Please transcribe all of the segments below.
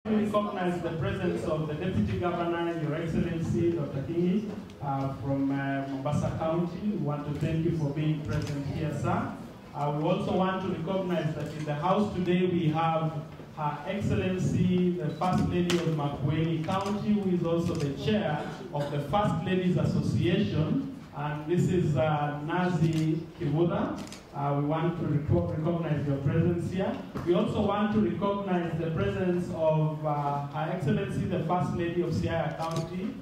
Recognize the presence of the Deputy Governor, Your Excellency, Dr. Kingi, from Mombasa County. We want to thank you for being present here, sir. We also want to recognize that in the house today we have Her Excellency, the First Lady of Makueni County, who is also the chair of the First Ladies Association. And this is Nazi Kibuda. We want to recognize your presence here. We also want to recognize the presence of Her Excellency, the First Lady of Siaya County,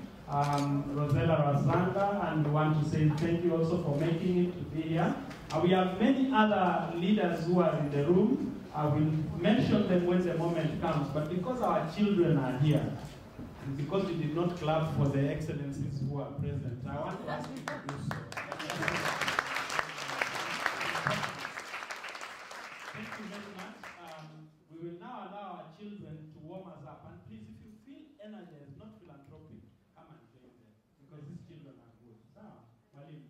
Rosella Razanga, and we want to say thank you also for making it to be here. We have many other leaders who are in the room. I will mention them when the moment comes, but because our children are here, and because we did not clap for the excellencies who are present, I want to ask you to do so. Thank you very much. We will now allow our children to warm us up. And please, if you feel energized, not philanthropic, come and join them. Because these children are good. So, Malim.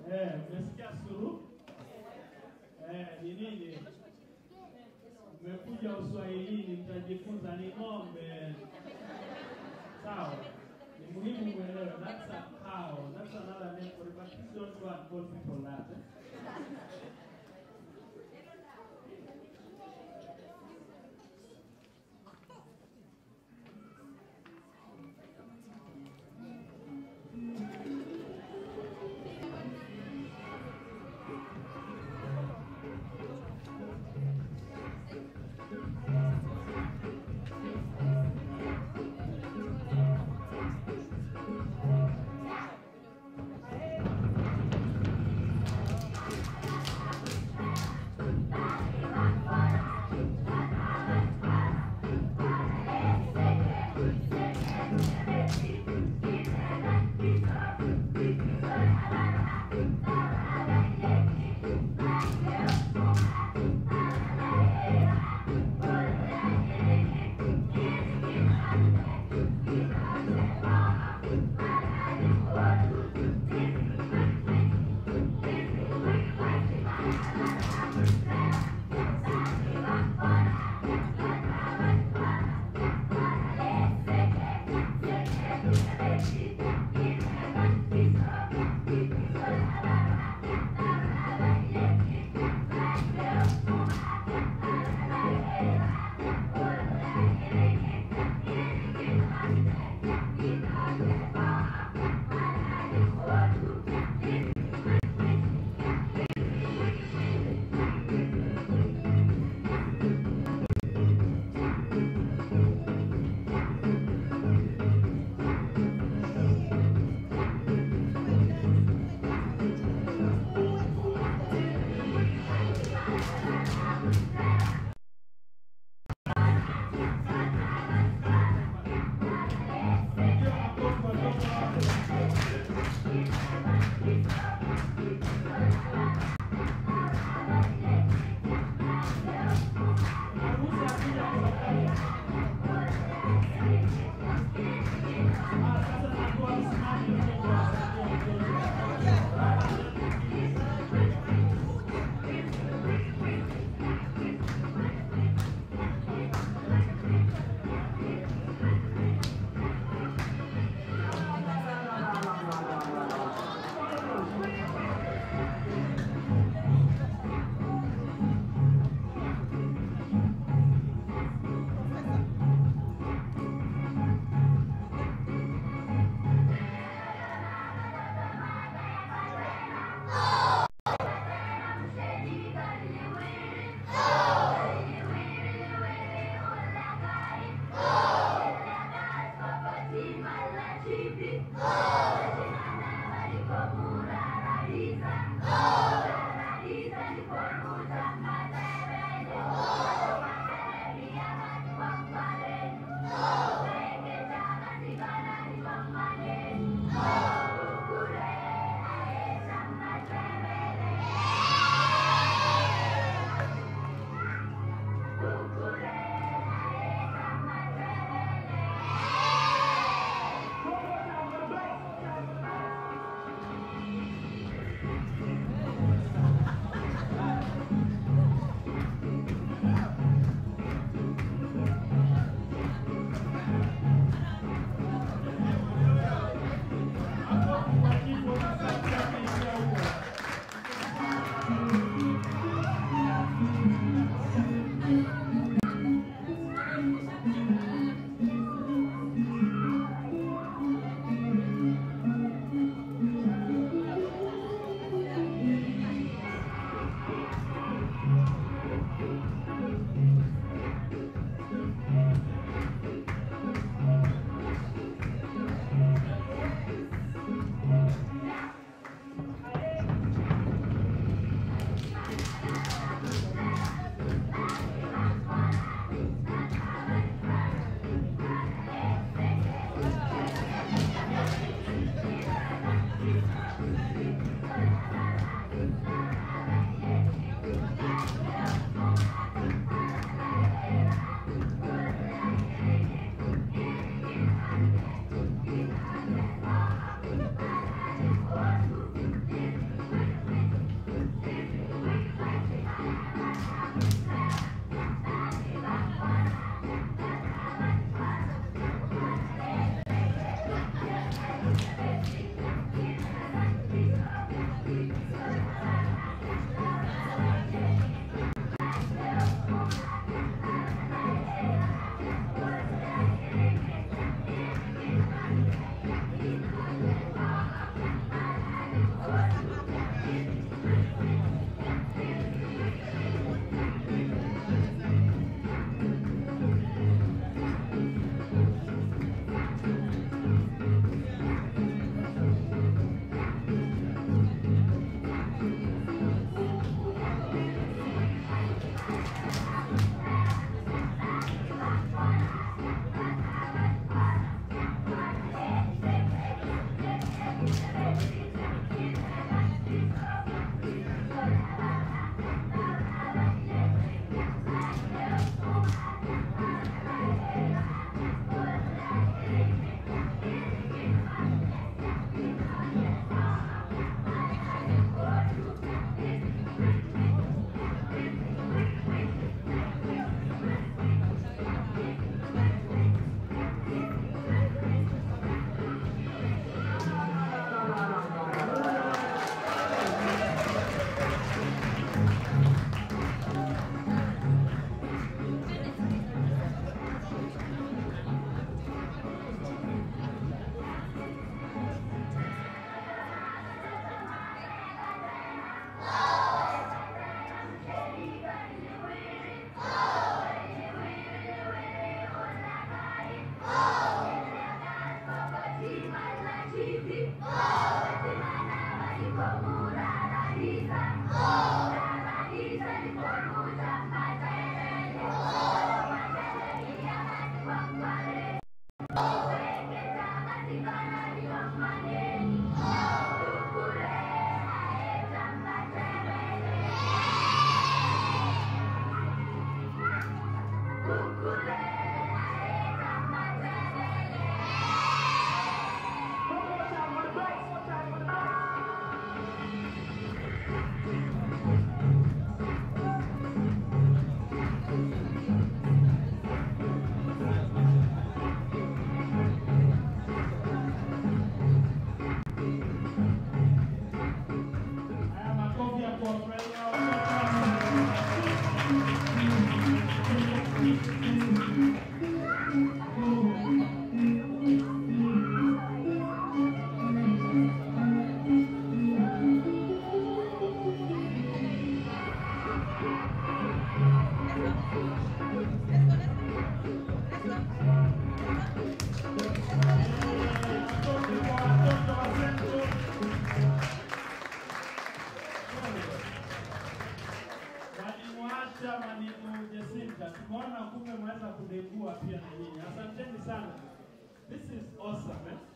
Umesikia suru? Ni nini? Umekuja Uswahilini mtajifunza ni ng'ombe. That's another name for it, but please don't go and call people that.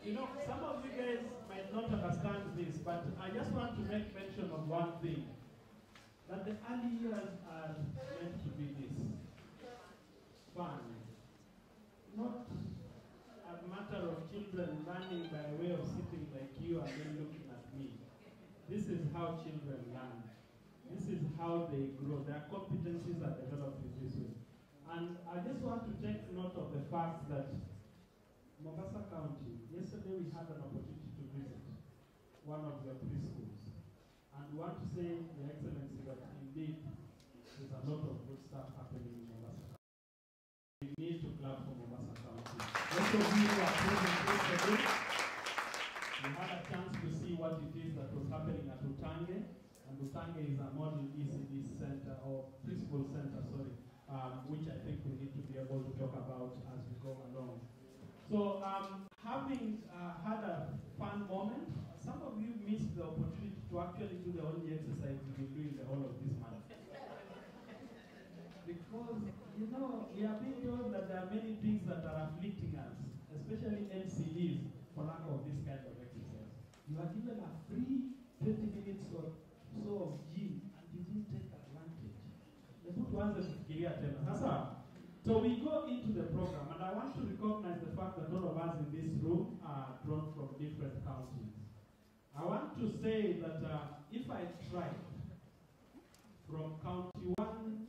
You know, some of you guys might not understand this, but I just want to make mention of one thing. That the early years are meant to be this. Fun. Not a matter of children learning by way of sitting like you and then looking at me. This is how children learn. This is how they grow. Their competencies are developed in this way. And I just want to take note of the fact that Mombasa County, yesterday we had an opportunity to visit one of the preschools. And we want to say, Your Excellency, that indeed there's a lot of good stuff happening in Mombasa County. We need to clap for Mombasa County. Those of you who are present yesterday, we had a chance to see what it is that was happening at Utange. And Utange is a model ECD center, or preschool center, sorry, which I think we need to be able to talk about as we go along. So, having had a fun moment, some of you missed the opportunity to actually do the only exercise we've been doing the whole of this month. Because, you know, we are being told that there are many things that are afflicting us, especially NCEs, for lack of this kind of exercise. You are given a free 20 minutes or so of gym, and you didn't take advantage. The good ones are Kiria Tena. So we go into the program, and I want to recognize the fact that all of us in this room are drawn from different counties. I want to say that if I try from county 1,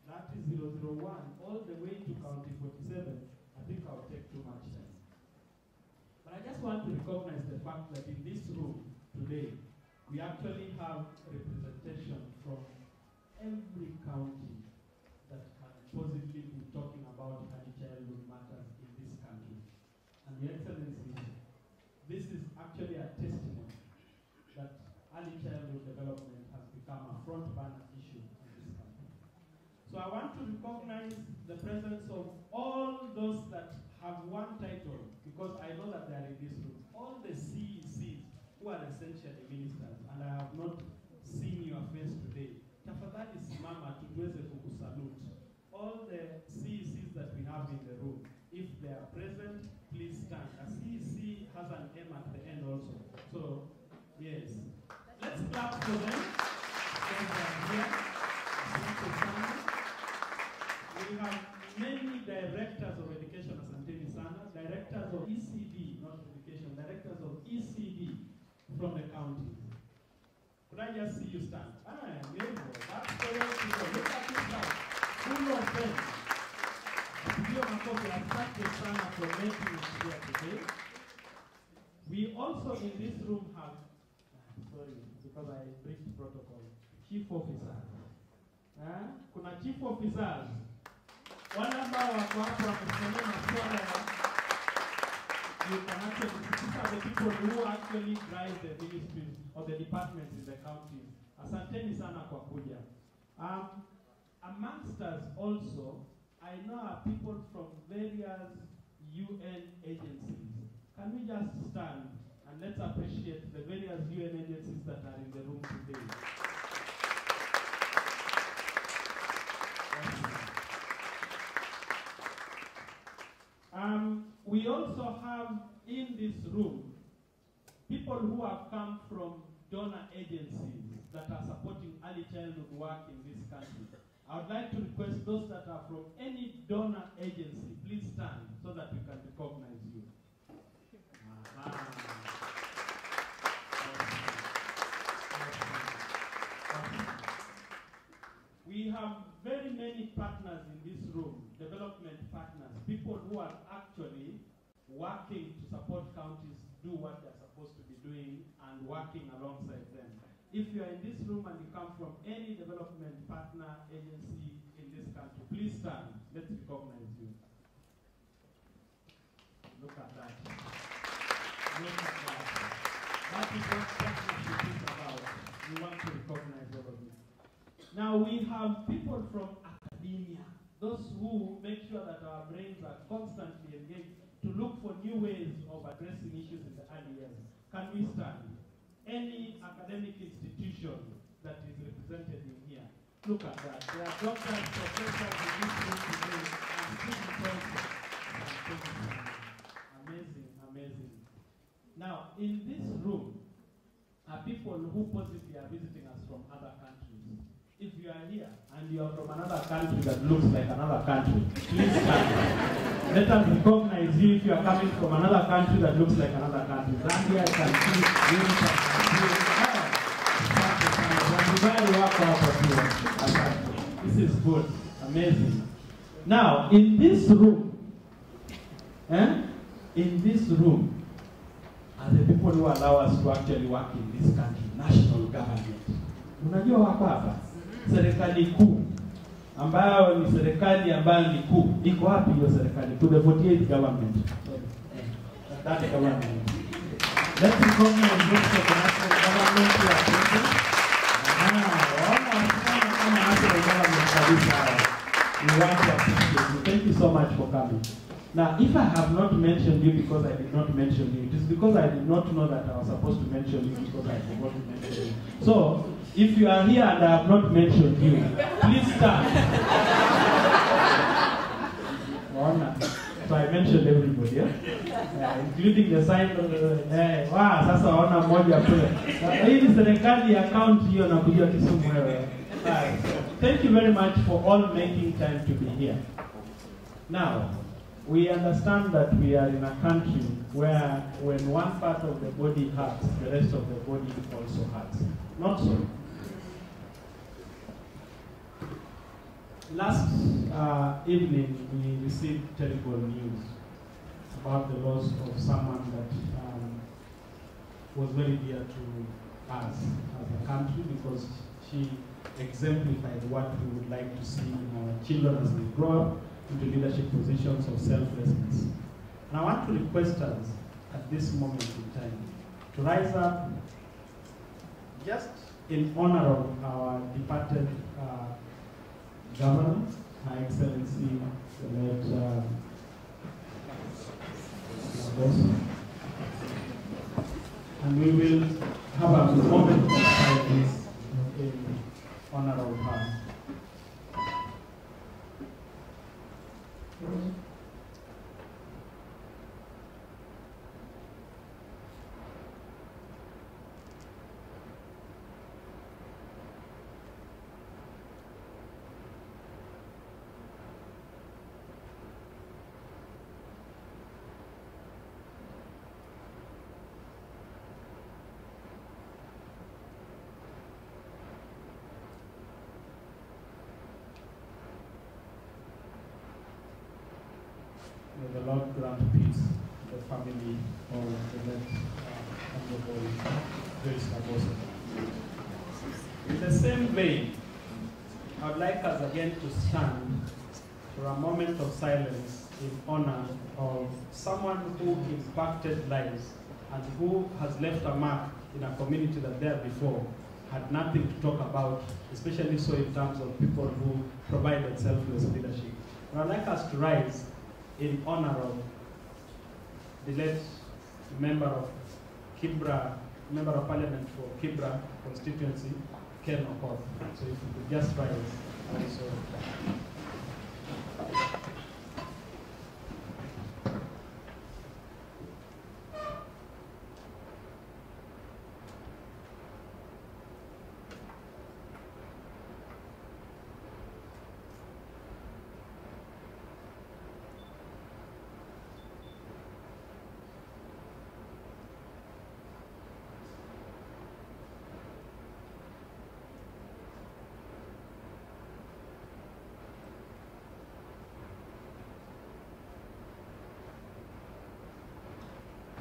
that is 001, all the way to county 47, I think I'll take too much time. But I just want to recognize the fact that in this room today, we actually have representation from every county that can possibly be talking about early childhood matters in this country. And Your Excellency, this is actually a testimony that early childhood development has become a front burner issue in this country. So I want to recognize the presence of all those that have one title, because I know that they are in this room. All the CECs who are essentially ministers, and I have not seen your face today. Tafadhali simama tuweze kukusalute. All the CECs that we have in the room, if they are present, please stand. A CEC has an M at the end also. So, yes. Let's clap for them. We have many directors of education, Asanteni Sana, directors of ECD, not education, directors of ECD from the county. Could I just see you stand? Neighbor, that's the way to go. Look at this guy. Full of them. Asante for making it here today. We also in this room have, sorry, because I breached protocol, chief officer. Kuna chief officers. Wale ambao wako hapo wamesimamia masuala ya you can actually, these are the people who actually drive the ministries or the departments in the county. Asanteni sana kwa kuja. Amongst us also, I know are people from various UN agencies. Can we just stand and let's appreciate the various UN agencies that are in the room today? We also have in this room people who have come from donor agencies that are supporting early childhood work in this country. I would like to request those that are from any donor agency, please stand so that we can recognize you. We have very many partners in this room, development partners, people who are actually working to support counties do what they're supposed to be doing and working alongside them. If you are in this room and you come from any development partner agency in this country, please stand. Let's recognize you. Look at that. Look at that. That is what partnership is about. We want to recognize all of you. Now we have people from academia, those who make sure that our brains are constantly engaged to look for new ways of addressing issues in the early years. Can we stand? Any academic institution that is represented in here, look at that. There are doctors, professors in this room today, and students also. Amazing, amazing. in this room are people who possibly are visiting us from other countries. If you are here and you are from another country that looks like another country, please stand. Let us recognize you if you are coming from another country that looks like another country. Zambia, I can see you. This is good. Amazing. Now, in this room, are the people who allow us to actually work in this country, national government. Unajua wako hapa? Serikali kuu ambayo ni serikali ambayo ni kuu. Iko wapi hiyo serikali kuu? The 48 government. That government. Let's recognize those of the national government who are present. We want to appreciate you. Thank you so much for coming. Now, if I have not mentioned you because I did not mention you, it is because I did not know that I was supposed to mention you because I forgot to mention you. So, if you are here and I have not mentioned you, please stand. So I mentioned everybody, including the sign of sasa waona moja kule. Hii ni serikali ya county hiyo na kujua Kisumu wewe. Thank you very much for all making time to be here. Now, we understand that we are in a country where when one part of the body hurts, the rest of the body also hurts. Not so. Last evening, we received terrible news about the loss of someone that was very dear to us as a country because she exemplified what we would like to see in our children as they grow up into leadership positions of selflessness. And I want to request us at this moment in time to rise up just in honor of our departed Governor, Her Excellency, the late and we will have a moment of silence in honor of her. May the Lord grant peace to the family of the late Honorable Grace Kaboso. In the same vein, I would like us again to stand for a moment of silence in honor of someone who impacted lives and who has left a mark in a community that there before had nothing to talk about, especially so in terms of people who provided selfless leadership. And I'd like us to rise in honor of the late member of Kibra, Member of Parliament for Kibra constituency, Ken Okoth. So if you could just rise also.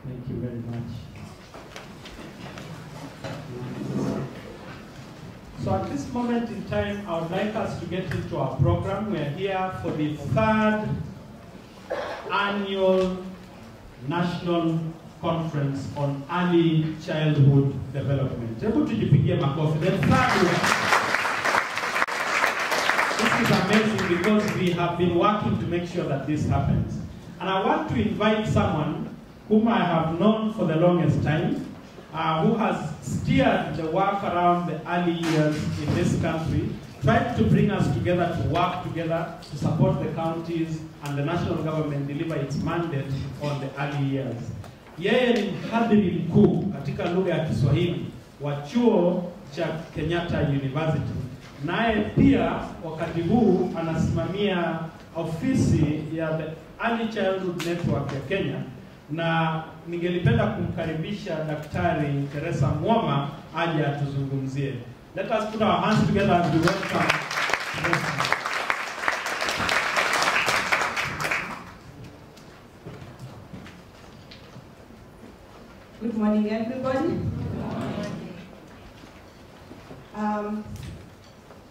Thank you very much. So at this moment in time, I would like us to get into our program. We are here for the 3rd annual National Conference on Early Childhood Development. This is amazing because we have been working to make sure that this happens. And I want to invite someone whom I have known for the longest time, who has steered the work around the early years in this country, tried to bring us together to work together to support the counties and the national government deliver its mandate on the early years. Yeye ni mhadhiri mkuu katika lugha ya Kiswahili wa chuo cha Kenyatta University. Naye pia wakati huu anasimamia ofisi ya the Early Childhood Network ya Kenya, na ningelipenda kumkaribisha Daktari Teresa Mwama aje atuzungumzie. Let us put our hands together and we welcome Teresa. Good morning, everybody.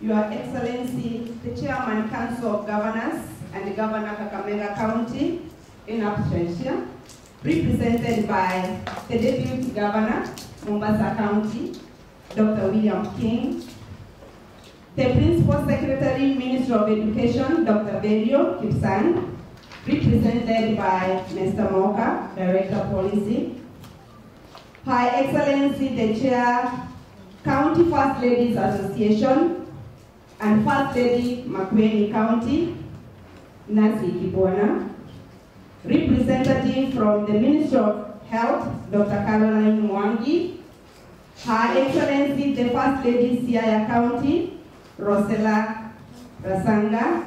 Your Excellency, the Chairman, Council of Governors, and the Governor of Kakamega County in absentia, represented by the Deputy Governor, Mombasa County, Dr. William King, the Principal Secretary, Minister of Education, Dr. Belio Kipsang, represented by Mr. Moka, Director Policy, Her Excellency, the Chair, County First Ladies Association, and First Lady, Makueni County, Nancy Kibwana, representative from the Ministry of Health, Dr. Caroline Mwangi, Her Excellency, the First Lady, Siaya County, Rosella Rasanga,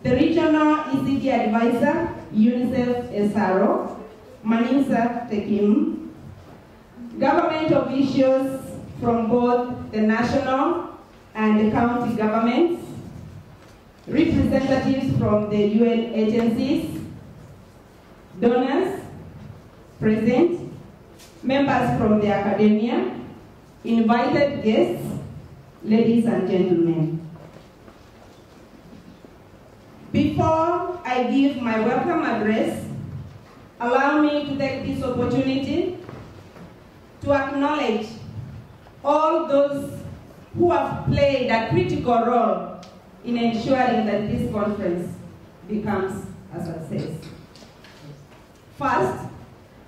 the Regional ECD Advisor, UNICEF SRO, Manisa Tekim, government officials from both the national and the county governments, representatives from the UN agencies, donors present, members from the academia, invited guests, ladies and gentlemen. Before I give my welcome address, allow me to take this opportunity to acknowledge all those who have played a critical role in ensuring that this conference becomes a success. First,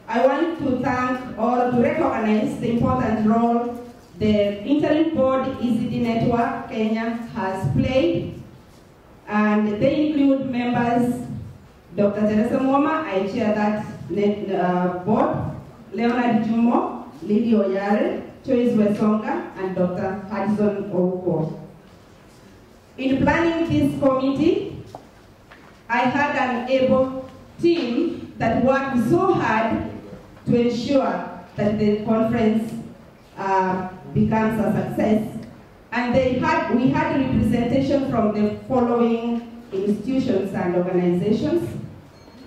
I want to thank or to recognize the important role the Interim Board ECD Network Kenya has played, and they include members, Dr. Teresa Mwama, I chair that board, Leonard Jumo, Lily Oyare, Choice Wesonga, and Dr. Hudson Ouko. In planning this committee, I had an able team that worked so hard to ensure that the conference becomes a success. And we had representation from the following institutions and organizations.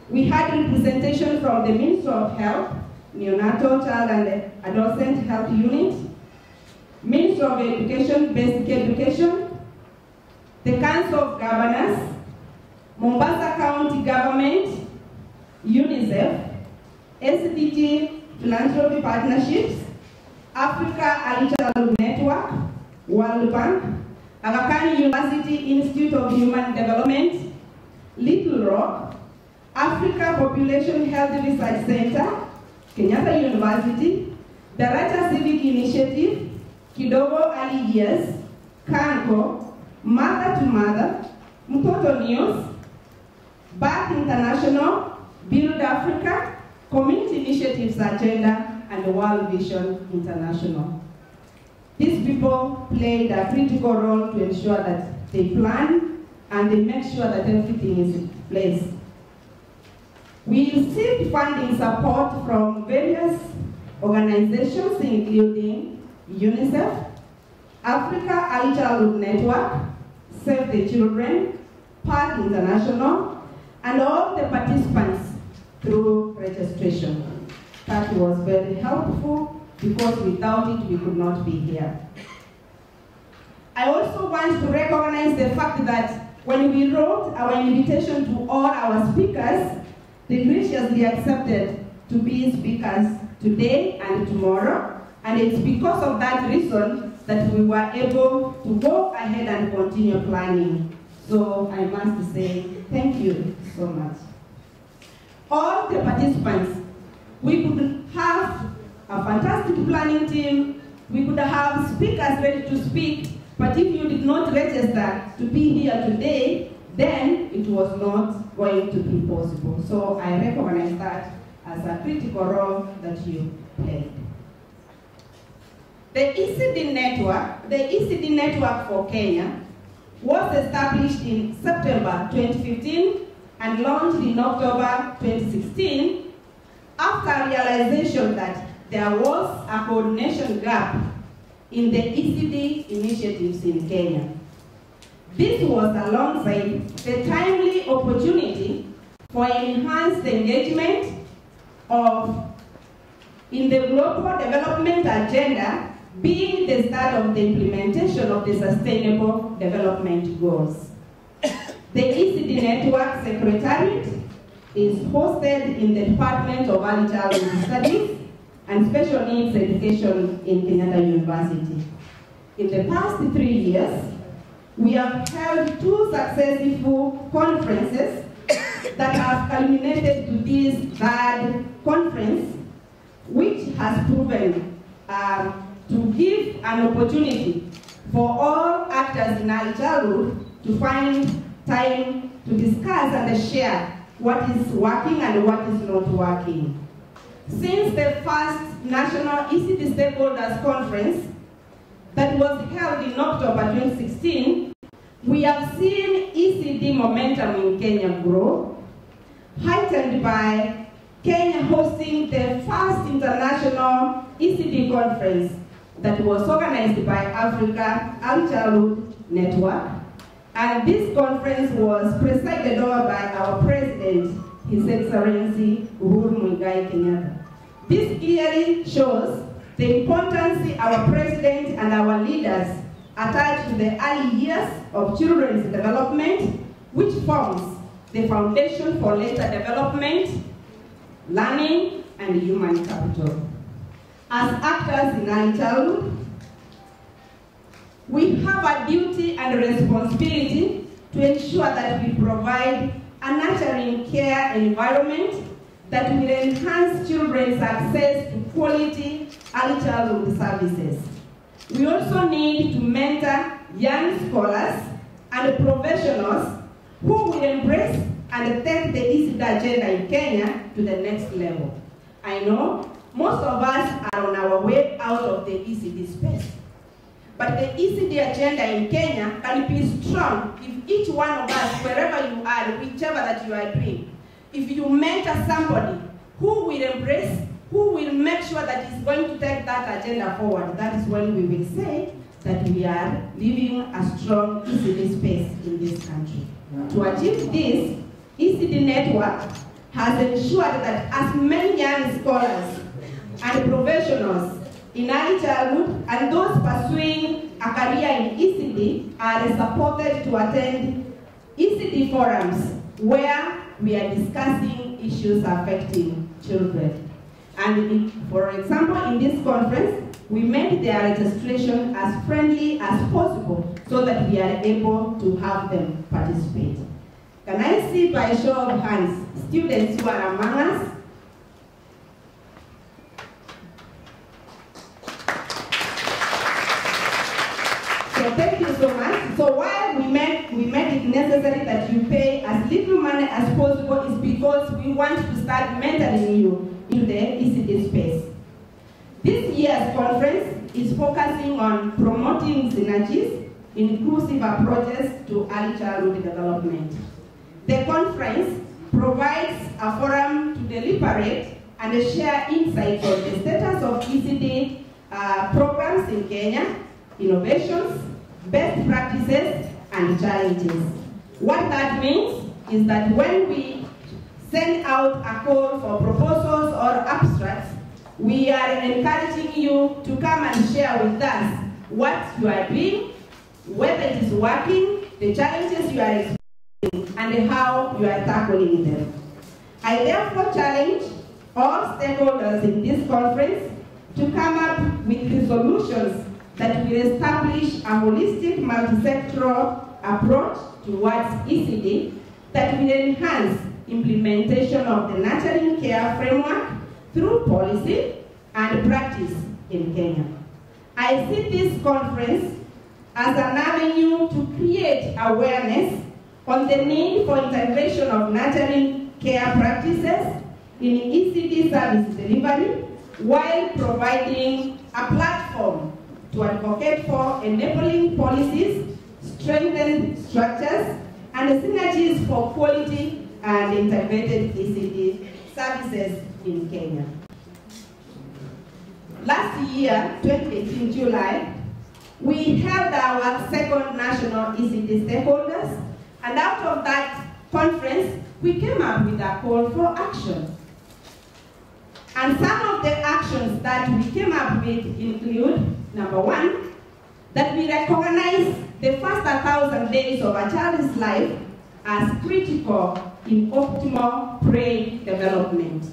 We had representation from the Ministry of Health, Neonatal Child and Adolescent Health Unit, Ministry of Education, Basic Education, the Council of Governors, Mombasa County Government, UNICEF, SDG Philanthropy Partnerships, Africa Early Childhood Network, World Bank, Aga Khan University Institute of Human Development, Little Rock, Africa Population Health Research Center, Kenyatta University, Daraja Civic Initiative, Kidogo Early Years, Kanko, Mother to Mother, Mtoto News, Bath International, Build Africa, Community Initiatives Agenda, and World Vision International. These people played a critical role to ensure that they plan and they make sure that everything is in place. We received funding support from various organizations including UNICEF, Africa Early Childhood Network, Save the Children, Path International, and all the participants through registration. That was very helpful because without it we could not be here. I also want to recognize the fact that when we wrote our invitation to all our speakers, they graciously accepted to be speakers today and tomorrow, and it's because of that reason that we were able to go ahead and continue planning. So I must say thank you so much. All the participants, we could have a fantastic planning team, we could have speakers ready to speak, but if you did not register to be here today, then it was not going to be possible. So I recognize that as a critical role that you played. The ECD network for Kenya was established in September 2015 and launched in October 2016 after realization that there was a coordination gap in the ECD initiatives in Kenya. This was alongside the timely opportunity for enhanced engagement in the global development agenda, being the start of the implementation of the Sustainable Development Goals. The ECD Network Secretariat is hosted in the Department of Early Childhood Studies and Special Needs Education in Kenyatta University. In the past 3 years, we have held 2 successful conferences that have culminated to this 3rd conference, which has proven to give an opportunity for all actors in early childhood to find time to discuss and share what is working and what is not working. Since the first National ECD Stakeholders Conference that was held in October 2016, we have seen ECD momentum in Kenya grow, heightened by Kenya hosting the first international ECD conference that was organized by Africa Early Childhood Network. And this conference was presided over by our President, His Excellency Uhuru Muigai Kenyatta. This clearly shows the importance our President and our leaders attach to the early years of children's development, which forms the foundation for later development, learning, and human capital. As actors in early childhood, we have a duty and responsibility to ensure that we provide a nurturing care environment that will enhance children's access to quality early childhood services. We also need to mentor young scholars and professionals who will embrace and take the ECD agenda in Kenya to the next level. I know most of us are on our way out of the ECD space. But the ECD agenda in Kenya can be strong if each one of us, wherever you are, whichever that you are doing, if you mentor somebody who will embrace, who will make sure that is going to take that agenda forward, that is when we will say that we are living a strong ECD space in this country. To achieve this, ECD network has ensured that as many young scholars and professionals in early childhood and those pursuing a career in ECD are supported to attend ECD forums where we are discussing issues affecting children. And for example, in this conference, we made their registration as friendly as possible so that we are able to have them participate. Can I see by show of hands students who are among us? So thank you so much. So why we made it necessary that you pay as little money as possible is because we want to start mentoring you in the ECD space. This year's conference is focusing on promoting synergies, inclusive approaches to early childhood development. The conference provides a forum to deliberate and share insights on the status of ECD programs in Kenya, innovations, best practices, and challenges. What that means is that when we send out a call for proposals or abstracts, we are encouraging you to come and share with us what you are doing, whether it is working, the challenges you are experiencing, and how you are tackling them. I therefore challenge all stakeholders in this conference to come up with the solutions that will establish a holistic multi-sectoral approach towards ECD that will enhance implementation of the nurturing care framework through policy and practice in Kenya. I see this conference as an avenue to create awareness on the need for integration of nurturing care practices in ECD service delivery while providing a platform to advocate for enabling policies, strengthen structures, and synergies for quality and integrated ECD services in Kenya. Last year, 2018 July, we held our second national ECD stakeholders, and out of that conference, we came up with a call for action. And some of the actions that we came up with include, number one, that we recognize the first 1,000 days of a child's life as critical in optimal brain development.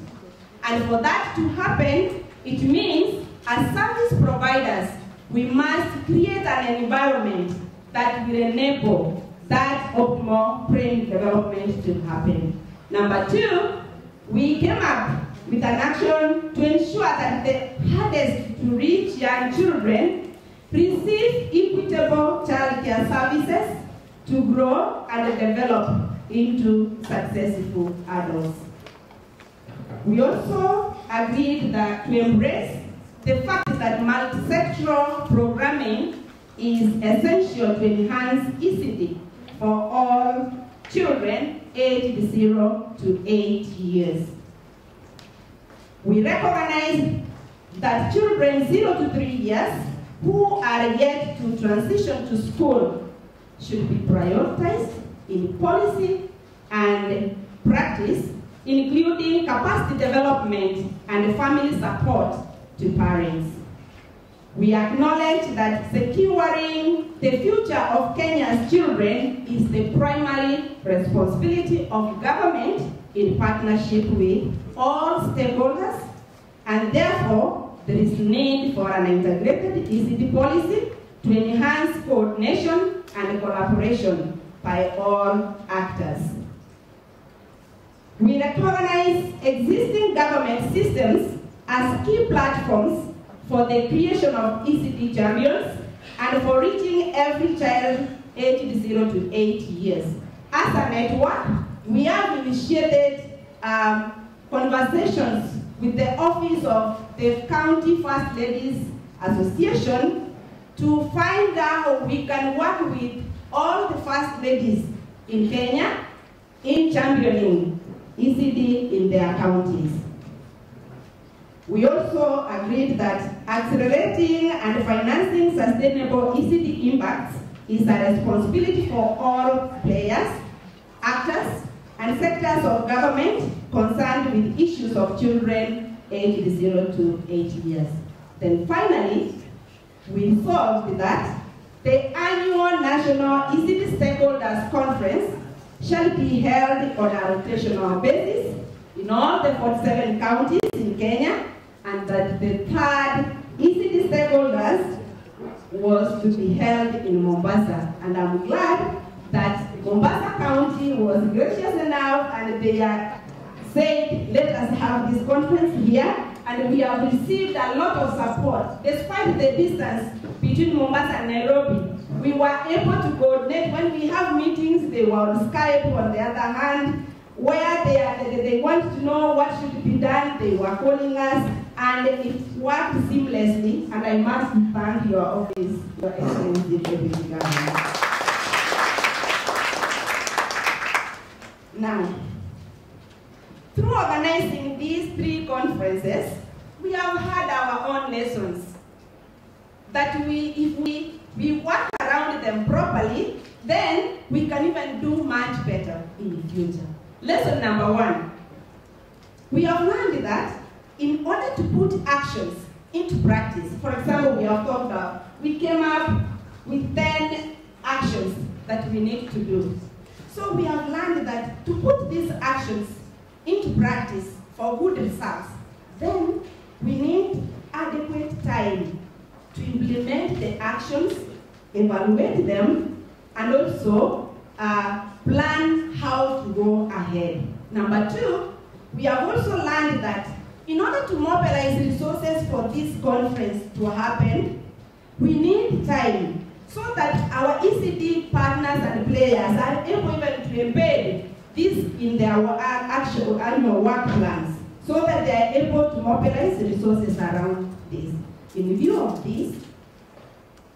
And for that to happen, it means as service providers, we must create an environment that will enable that optimal brain development to happen. Number two, we came up with an action to ensure that the hardest to reach young children receive equitable childcare services to grow and develop into successful adults. We also agreed that to embrace the fact that multisectoral programming is essential to enhance ECD for all children aged 0 to 8 years. We recognize that children 0 to 3 years who are yet to transition to school should be prioritized in policy and practice, including capacity development and family support to parents. We acknowledge that securing the future of Kenya's children is the primary responsibility of government in partnership with all stakeholders, and therefore there is need for an integrated ECD policy to enhance coordination and collaboration by all actors. We recognize existing government systems as key platforms for the creation of ECD champions and for reaching every child aged 0 to 8 years. As a network, we have initiated conversations with the Office of the County First Ladies Association to find out how we can work with all the First Ladies in Kenya in championing ECD in their counties. We also agreed that accelerating and financing sustainable ECD impacts is a responsibility for all players, actors, and sectors of government concerned with issues of children aged 0 to 8 years. Then finally, we resolved that the annual National ECD Stakeholders Conference shall be held on a rotational basis in all the 47 counties in Kenya, and that the third ECD Stakeholders was to be held in Mombasa. And I'm glad that Mombasa County was gracious enough and they said, let us have this conference here, and we have received a lot of support. Despite the distance between Mombasa and Nairobi, we were able to coordinate. When we have meetings, they were on Skype. On the other hand, where they want to know what should be done, they were calling us, and it worked seamlessly. And I must thank your office, Your Excellency, Deputy Governor. Now, through organizing these 3 conferences, we have had our own lessons that if we work around them properly, then we can even do much better in the future. Lesson number 1, we have learned that in order to put actions into practice, for example, we have talked about, we came up with 10 actions that we need to do. So we have learned that to put these actions into practice for good results, then we need adequate time to implement the actions, evaluate them, and also plan how to go ahead. Number 2, we have also learned that in order to mobilize resources for this conference to happen, we need time so that our ECD partners and players are able even to embed this in their actual annual work plans. so that they are able to mobilize resources around this. In view of this,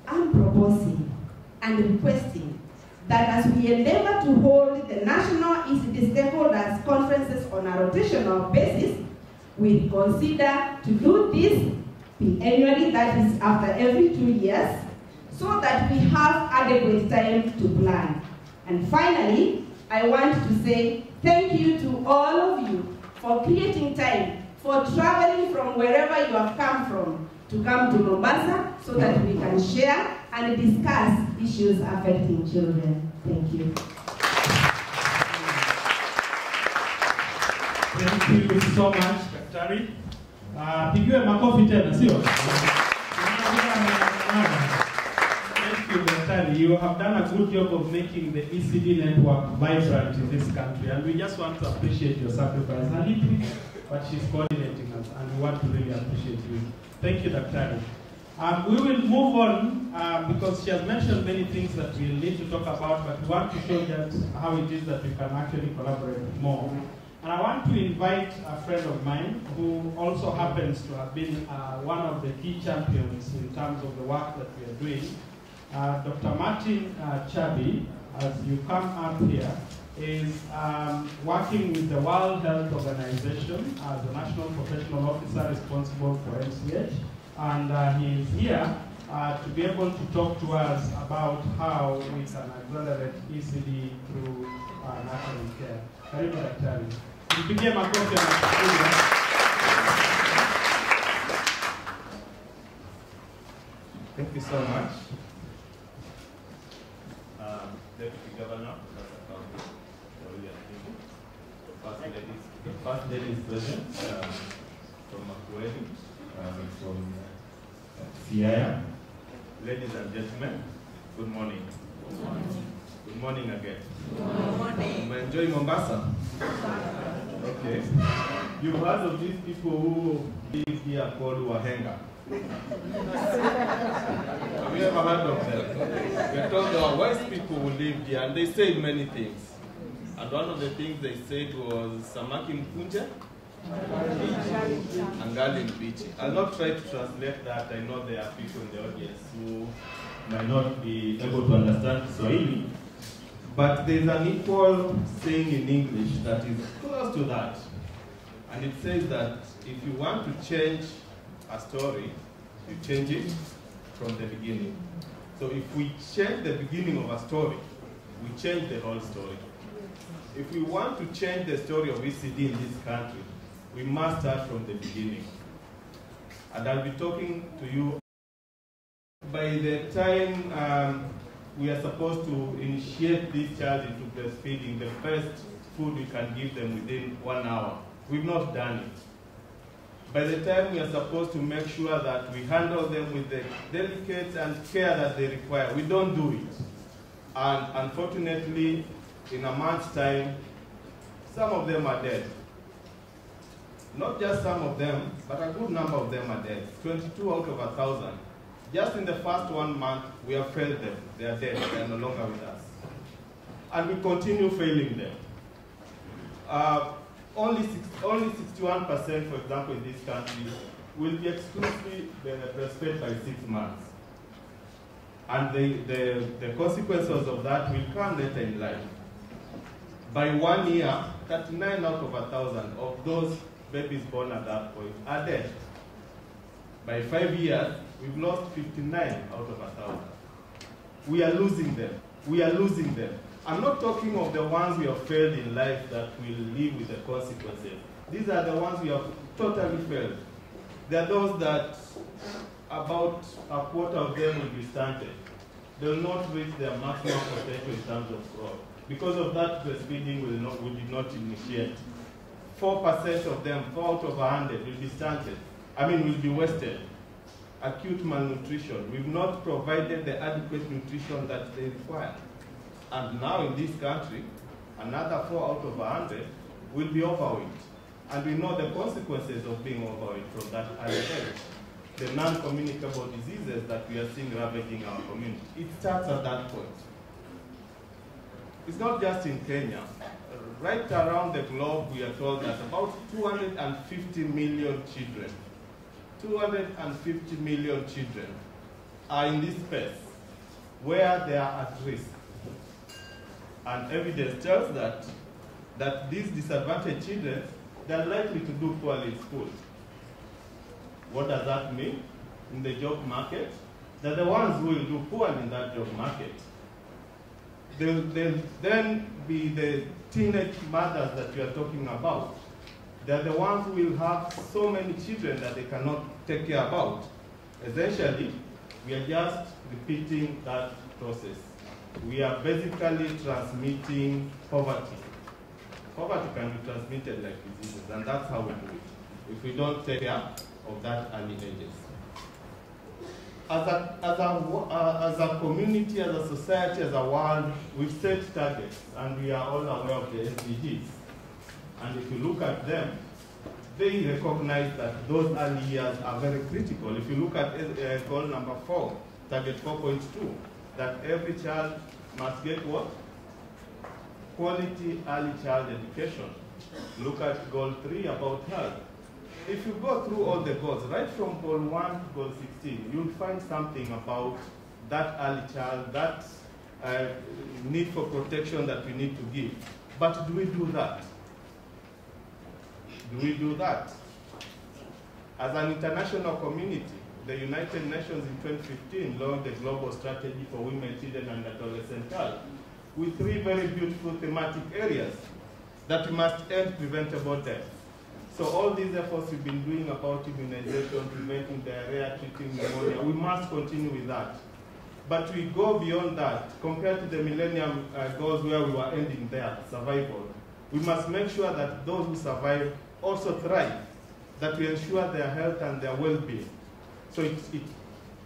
I'm proposing and requesting that as we endeavor to hold the national ECD stakeholders conferences on a rotational basis, we consider to do this annually, that is after every 2 years, so that we have adequate time to plan. And finally, I want to say thank you to all of you for creating time, for traveling from wherever you have come from to come to Mombasa so that we can share and discuss issues affecting children. Thank you. Thank you so much, Daktari. Pigiwe makofi tena, sio? Thank you, Daktari. You have done a good job of making the ECD network vibrant in this country, and we just want to appreciate your sacrifice. Halipi, but she's coordinating us, and we want to really appreciate you. Thank you, Daktari. We will move on because she has mentioned many things that we need to talk about, but we want to show just how it is that we can actually collaborate more. And I want to invite a friend of mine who also happens to have been one of the key champions in terms of the work that we are doing. Dr. Martin Chabi, as you come up here, is working with the World Health Organization as a National Professional Officer responsible for MCH. And he is here to be able to talk to us about how we can accelerate ECD through national care. Karibu Daktari. Mpigie makofi ya makufulia. Thank you so much. Deputy Governor, the first lady is present from Makueni, from Siaya. Ladies and gentlemen, good morning. Good morning. Good morning again. Good morning. Enjoy Mombasa? Okay. You've heard of these people who live here called Wahenga. Have you ever heard of them? We're told there are wise people who lived here, and they say many things. And one of the things they said was Samaki Mkunje, Angali Mbichi. I'll not try to translate that. I know there are people in the audience who might not be able to understand Swahili. But there's an equal saying in English that is close to that. And it says that if you want to change a story, you change it from the beginning. So if we change the beginning of a story, we change the whole story. If we want to change the story of ECD in this country, we must start from the beginning. And I'll be talking to you. By the time we are supposed to initiate this child into breastfeeding, the first food we can give them within 1 hour, we've not done it. By the time we are supposed to make sure that we handle them with the delicate and care that they require, we don't do it. And unfortunately, in a month's time, some of them are dead. Not just some of them, but a good number of them are dead. 22 out of 1,000. Just in the first 1 month, we have failed them. They are dead. They are no longer with us. And we continue failing them. Only 61%, for example, in this country, will be exclusively breastfed by 6 months. And the consequences of that will come later in life. By 1 year, 39 out of 1,000 of those babies born at that point are dead. By 5 years, we've lost 59 out of 1,000. We are losing them. We are losing them. I'm not talking of the ones we have failed in life that will live with the consequences. These are the ones we have totally failed. They are those that about a quarter of them will be stunted. They will not reach their maximum potential in terms of growth. Because of that, breastfeeding we did not initiate. 4% of them, 4 out of 100, will be stunted. Will be wasted. Acute malnutrition. We've not provided the adequate nutrition that they require. And now in this country, another 4 out of 100 will be overweight. And we know the consequences of being overweight from that early age. The non-communicable diseases that we are seeing ravaging our community. It starts at that point. it's not just in Kenya. Right around the globe, we are told that about 250 million children, 250 million children are in this space where they are at risk. And evidence tells that these disadvantaged children, they are likely to do poorly in school. What does that mean? In the job market, they're the ones who will do poorly in that job market. They'll then be the teenage mothers that we are talking about. They're the ones who will have so many children that they cannot take care about. Essentially, we are just repeating that process. We are basically transmitting poverty. Poverty can be transmitted like diseases, and that's how we do it, if we don't take care of that early ages. As a community, as a society, as a world, we've set targets, and we are all aware of the SDGs. And if you look at them, they recognize that those early years are very critical. If you look at goal number 4, target 4.2, that every child must get what? Quality early child education. Look at goal 3 about health. If you go through all the goals, right from goal 1 to goal 16, you'll find something about that early child, that need for protection that we need to give. But do we do that? Do we do that? As an international community, the United Nations in 2015 launched a global strategy for women, children, and adolescent health with 3 very beautiful thematic areas that we must end preventable death. So all these efforts we've been doing about immunization, preventing diarrhea, treating pneumonia, we must continue with that. But we go beyond that, compared to the Millennium Goals where we were ending there, survival. We must make sure that those who survive also thrive, that we ensure their health and their well-being. So it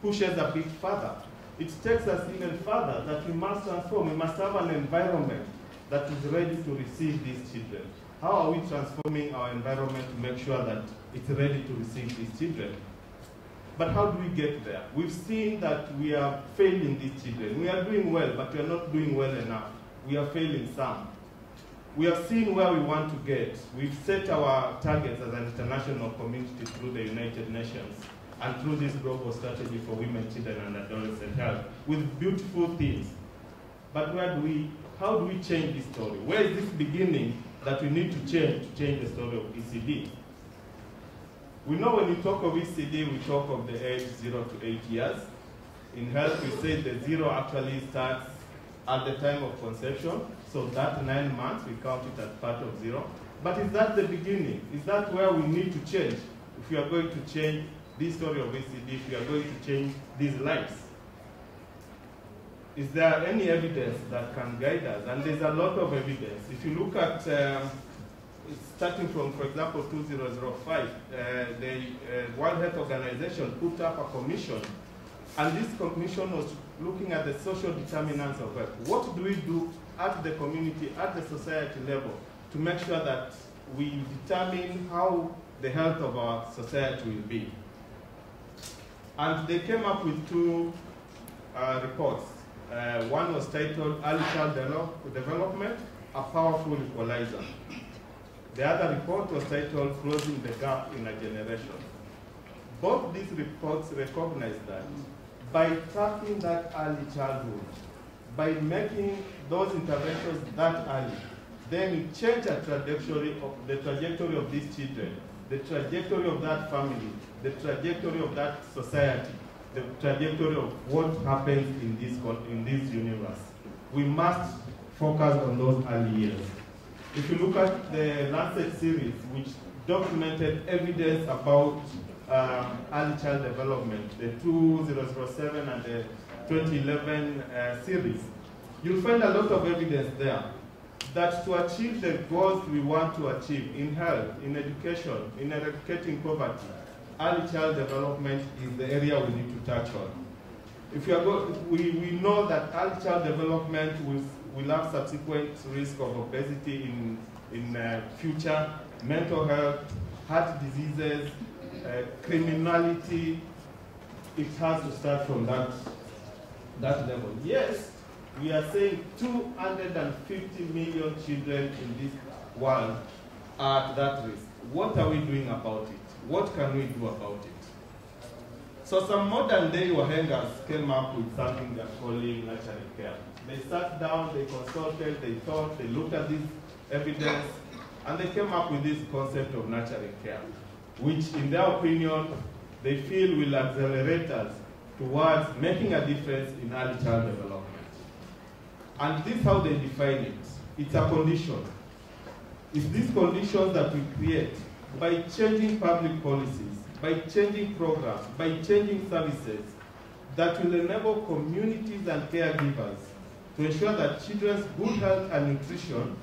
pushes a bit further. It takes us even further that we must transform. We must have an environment that is ready to receive these children. How are we transforming our environment to make sure that it's ready to receive these children? But how do we get there? We've seen that we are failing these children. We are doing well, but we are not doing well enough. We are failing some. We have seen where we want to get. We've set our targets as an international community through the United Nations and through this global strategy for women, children, and adolescent health with beautiful themes. But how do we change this story? Where is this beginning that we need to change the story of ECD? We know when we talk of ECD, we talk of the age 0 to 8 years. In health, we say the 0 actually starts at the time of conception. So that 9 months, we count it as part of 0. But is that the beginning? Is that where we need to change? If we are going to change this story of ECD, if we are going to change these lives? Is there any evidence that can guide us? And there's a lot of evidence. If you look at, starting from, for example, 2005, the World Health Organization put up a commission, and this commission was looking at the social determinants of health. What do we do at the community, at the society level, to make sure that we determine how the health of our society will be? And they came up with 2 reports. One was titled Early Child Development, a Powerful Equalizer. The other report was titled Closing the Gap in a Generation. Both these reports recognize that by tackling that early childhood, by making those interventions that early, then we change the trajectory of these children, the trajectory of that family, the trajectory of that society, the trajectory of what happens in this universe. We must focus on those early years. If you look at the Lancet series, which documented evidence about early child development, the 2007 and the 2011 series, you'll find a lot of evidence there that to achieve the goals we want to achieve in health, in education, in eradicating poverty, early child development is the area we need to touch on. If we know that early child development will have subsequent risk of obesity in future, mental health, heart diseases, criminality. It has to start from that level. Yes, We are saying 250 million children in this world are at that risk. What are we doing about it? What can we do about it? So some modern day Wahengers came up with something they're calling nurturing care. They sat down, they consulted, they thought, they looked at this evidence, and they came up with this concept of nurturing care, which in their opinion, they feel will accelerate us towards making a difference in early child development. And this is how they define it. It's a condition. It's these conditions that we create by changing public policies, by changing programs, by changing services that will enable communities and caregivers to ensure that children's good health and nutrition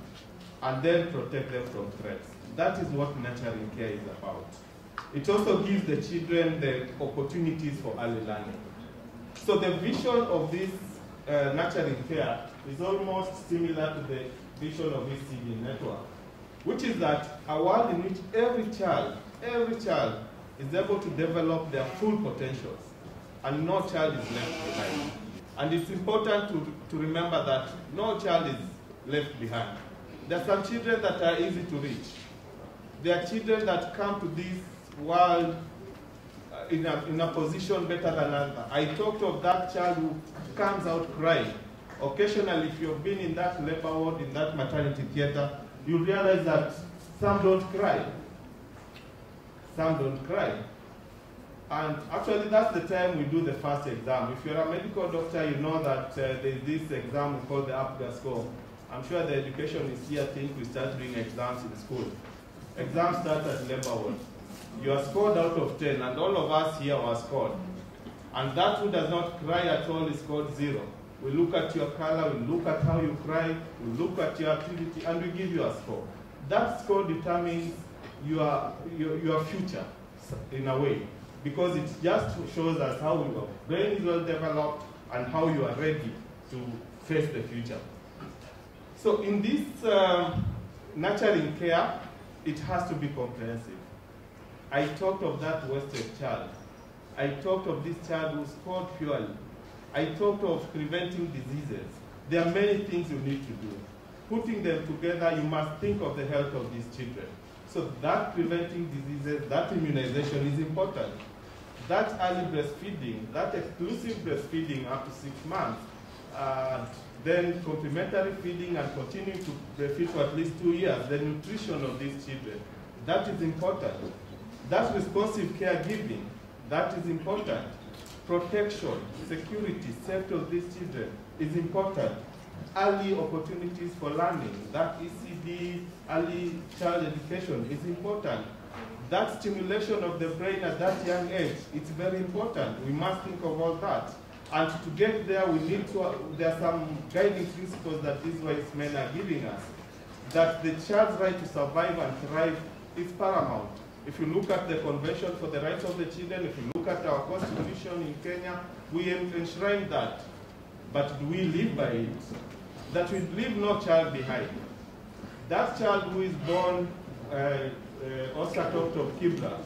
and then protect them from threats. That is what nurturing care is about. It also gives the children the opportunities for early learning. So the vision of this nurturing care is almost similar to the vision of ECD network, which is that a world in which every child is able to develop their full potentials and no child is left behind. And it's important to remember that no child is left behind. There are some children that are easy to reach. There are children that come to this world in a position better than others. I talked of that child who comes out crying. Occasionally, if you've been in that labor ward, in that maternity theater, you realize that some don't cry. Some don't cry. And actually, that's the time we do the first exam. If you're a medical doctor, you know that there's this exam we call the APGAR score. I'm sure the educationists here think we start doing exams in school. Exams start at labor ward. You are scored out of 10, and all of us here were scored. And that who does not cry at all is scored 0. We look at your color, we look at how you cry, we look at your activity, and we give you a score. That score determines your future, in a way, because it just shows us how your brain is well developed and how you are ready to face the future. So in this nurturing care, it has to be comprehensive. I talked of that wasted child. I talked of this child who scored purely. I talked of preventing diseases. There are many things you need to do. Putting them together, you must think of the health of these children. So that preventing diseases, that immunization is important. That early breastfeeding, that exclusive breastfeeding up to 6 months, then complementary feeding and continuing to breastfeed for at least 2 years, the nutrition of these children, that is important. That responsive caregiving, that is important. Protection, security, safety of these children is important. Early opportunities for learning, that ECD, early child education is important. That stimulation of the brain at that young age, it's very important. We must think of all that. And to get there, we need to, there are some guiding principles that these wise men are giving us. That the child's right to survive and thrive is paramount. If you look at the Convention for the Rights of the Children, if you look at our Constitution in Kenya, we enshrine that. But do we live by it? That we leave no child behind. That child who is born, Oscar talked of Kibra,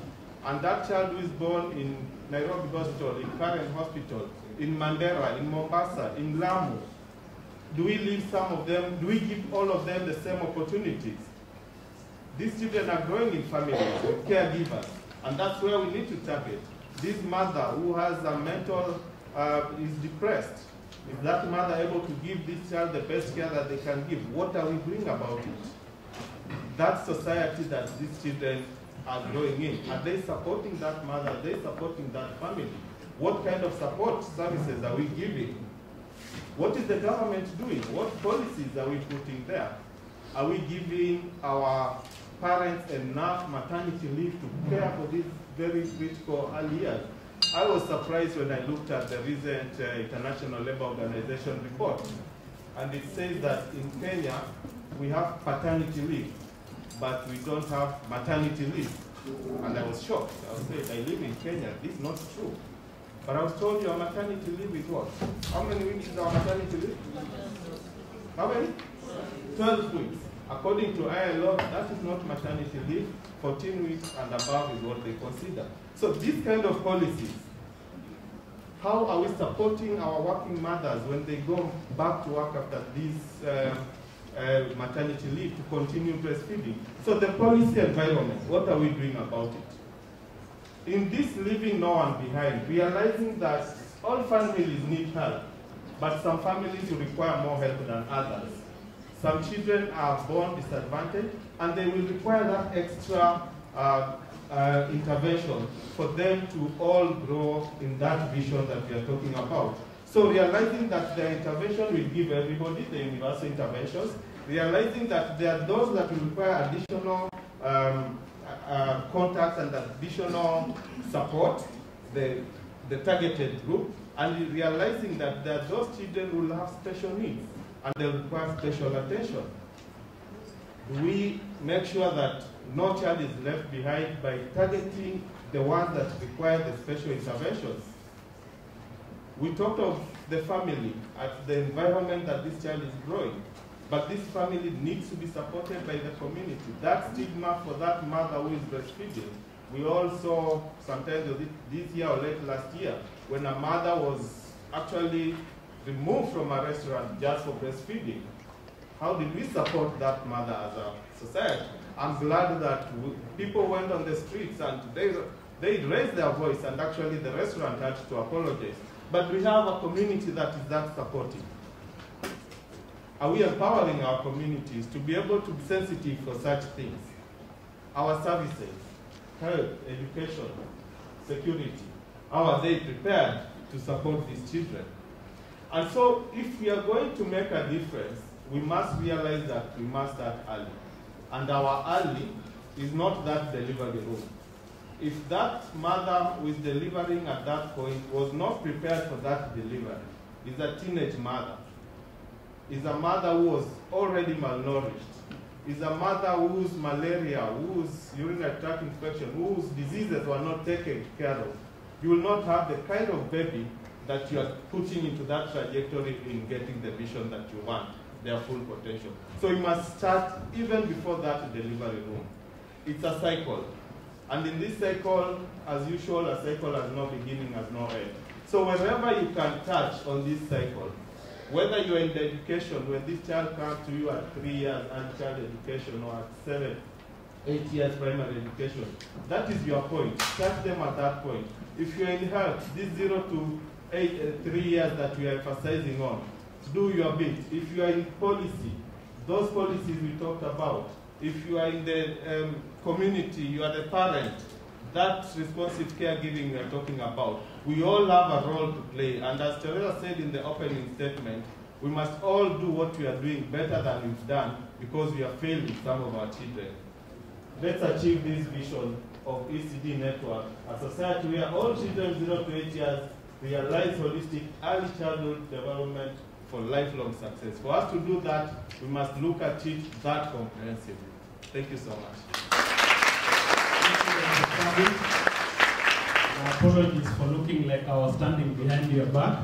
and that child who is born in Nairobi Hospital, in Karen Hospital, in Mandera, in Mombasa, in Lamu, do we leave some of them, do we give all of them the same opportunities? These children are growing in families with caregivers, and that's where we need to target. This mother who has a mental, is depressed, is that mother able to give this child the best care that they can give? What are we doing about it? That society that these children are growing in, are they supporting that mother? Are they supporting that family? What kind of support services are we giving? What is the government doing? What policies are we putting there? Are we giving our parents enough maternity leave to care for these very critical early years? I was surprised when I looked at the recent International Labour Organization report, and it says that in Kenya we have paternity leave, but we don't have maternity leave. And I was shocked. I was saying, I live in Kenya, this is not true. But I was told your maternity leave is what? How many weeks is our maternity leave? How many? 12 weeks. According to ILO, that is not maternity leave. 14 weeks and above is what they consider. So these kind of policies How are we supporting our working mothers when they go back to work after this maternity leave to continue breastfeeding? So the policy environment, what are we doing about it? In this leaving no one behind, realizing that all families need help, but some families will require more help than others. Some children are born disadvantaged, and they will require that extra intervention for them to all grow in that vision that we are talking about. So realizing that the intervention will give everybody the universal interventions, realizing that there are those that will require additional contacts and additional support, the targeted group, and realizing that there are those children who will have special needs and they require special attention. We make sure that no child is left behind by targeting the ones that require the special interventions. We talked of the family, at the environment that this child is growing, but this family needs to be supported by the community. That stigma for that mother who is breastfeeding, we all saw sometimes this year or late last year, when a mother was actually removed from a restaurant just for breastfeeding. How did we support that mother as a society? I'm glad that people went on the streets and they raised their voice, and actually the restaurant had to apologize. But we have a community that is that supportive. Are we empowering our communities to be able to be sensitive for such things? Our services, health, education, security, how are they prepared to support these children? And so if we are going to make a difference, we must realize that we must start early. And our early is not that delivery room. If that mother who is delivering at that point was not prepared for that delivery, is a teenage mother, is a mother who was already malnourished, is a mother whose malaria, whose urinary tract infection, whose diseases were not taken care of, you will not have the kind of baby that you are putting into that trajectory in getting the vision that you want, their full potential. So you must start even before that delivery room. It's a cycle. And in this cycle, as usual, a cycle has no beginning, has no end. So wherever you can touch on this cycle, whether you're in the education, when this child comes to you at 3 years early child education or at 7, 8 years primary education, that is your point. Touch them at that point. If you're in health, this 0 to 3 years that we are emphasizing on, do your bit. If you are in policy, those policies we talked about. If you are in the community, you are the parent, that responsive caregiving we are talking about. We all have a role to play, and as Teresa said in the opening statement, we must all do what we are doing better than we've done because we are failing some of our children. Let's achieve this vision of ECD network, a society where all children 0 to 8 years realize holistic early childhood development for lifelong success. For us to do that, we must look at it that comprehensively. Thank you so much. Apologies for looking like I was standing behind your back,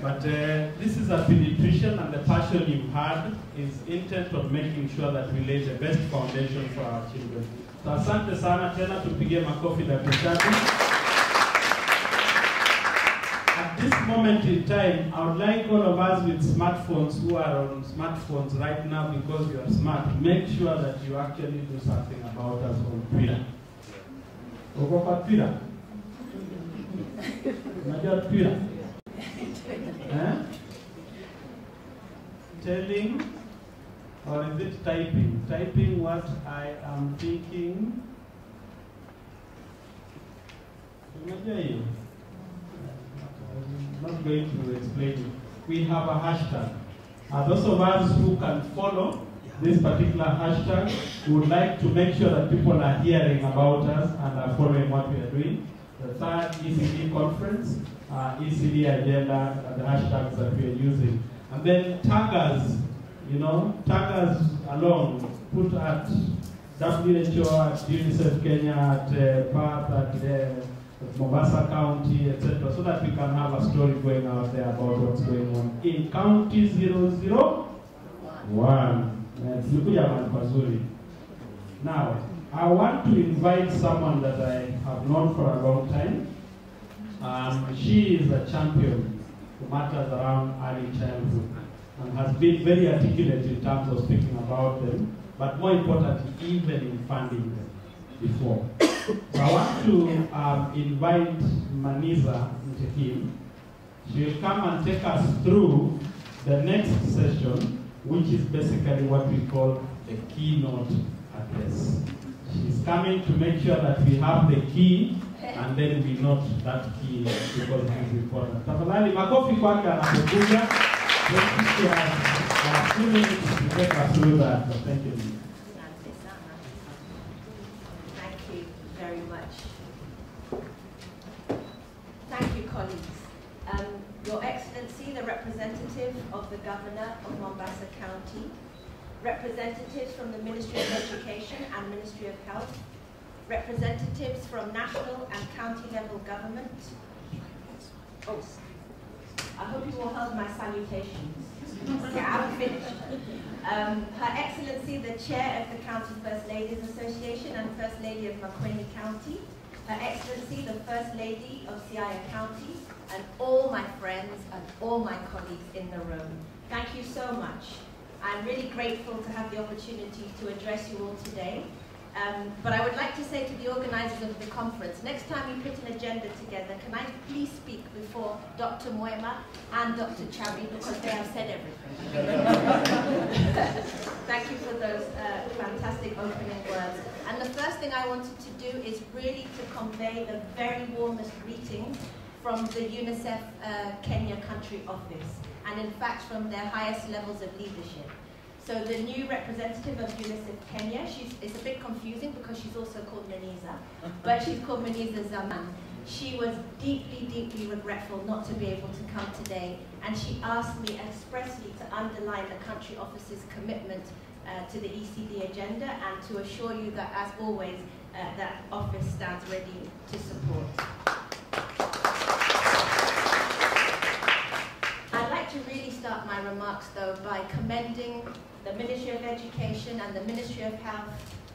but this is a pediatrician, and the passion you had is intent on making sure that we lay the best foundation for our children. So asante sana tena, tupige makofi daktari. At this moment in time, I would like all of us with smartphones who are on smartphones right now because you are smart, make sure that you actually do something about us on Twitter. Uko kwa Twitter? Unajua Twitter? Telling, or is it typing? Typing what I am thinking. Unajua hiyo? I'm not going to explain it. We have a hashtag. Those of us who can follow this particular hashtag would like to make sure that people are hearing about us and are following what we are doing. The third ECD conference, ECD agenda, the hashtags that we are using. And then tag us, tag us along, put at WHO, at UNICEF Kenya, at PATH, at Mombasa County, etc., so that we can have a story going out there about what's going on in County 001. Now, I want to invite someone that I have known for a long time. she is a champion for matters around early childhood and has been very articulate in terms of speaking about them, but more importantly, even in funding them before. So I want to invite Maniza Ntehim. She will come and take us through the next session, which is basically what we call the keynote address. She's coming to make sure that we have the key and then we note that key because it is important. Tafadhali makofi kwake anapokuja. A few minutes to take us through that. Thank you. Thank you very much. Thank you, colleagues. Your Excellency, the representative of the Governor of Mombasa County, representatives from the Ministry of Education and Ministry of Health, representatives from national and county level government. Oh, I hope you all heard my salutations. Yeah, I'm finished. Her Excellency, the Chair of the County First Ladies Association and First Lady of Makwene County, Her Excellency, the First Lady of Siaya County, and all my friends and all my colleagues in the room. Thank you so much. I'm really grateful to have the opportunity to address you all today. But I would like to say to the organizers of the conference, next time you put an agenda together, can I please speak before Dr. Mwema and Dr. Chabi, because they have said everything. Thank you for those fantastic opening words. And the first thing I wanted to do is really to convey the very warmest greetings from the UNICEF Kenya country office, and in fact from their highest levels of leadership. So the new representative of UNICEF Kenya, it's a bit confusing because she's also called Maniza, but she's called Maniza Zaman. She was deeply, deeply regretful not to be able to come today, and she asked me expressly to underline the country office's commitment to the ECD agenda and to assure you that, as always, that office stands ready to support. I'd like to really start my remarks, though, by commending the Ministry of Education and the Ministry of Health,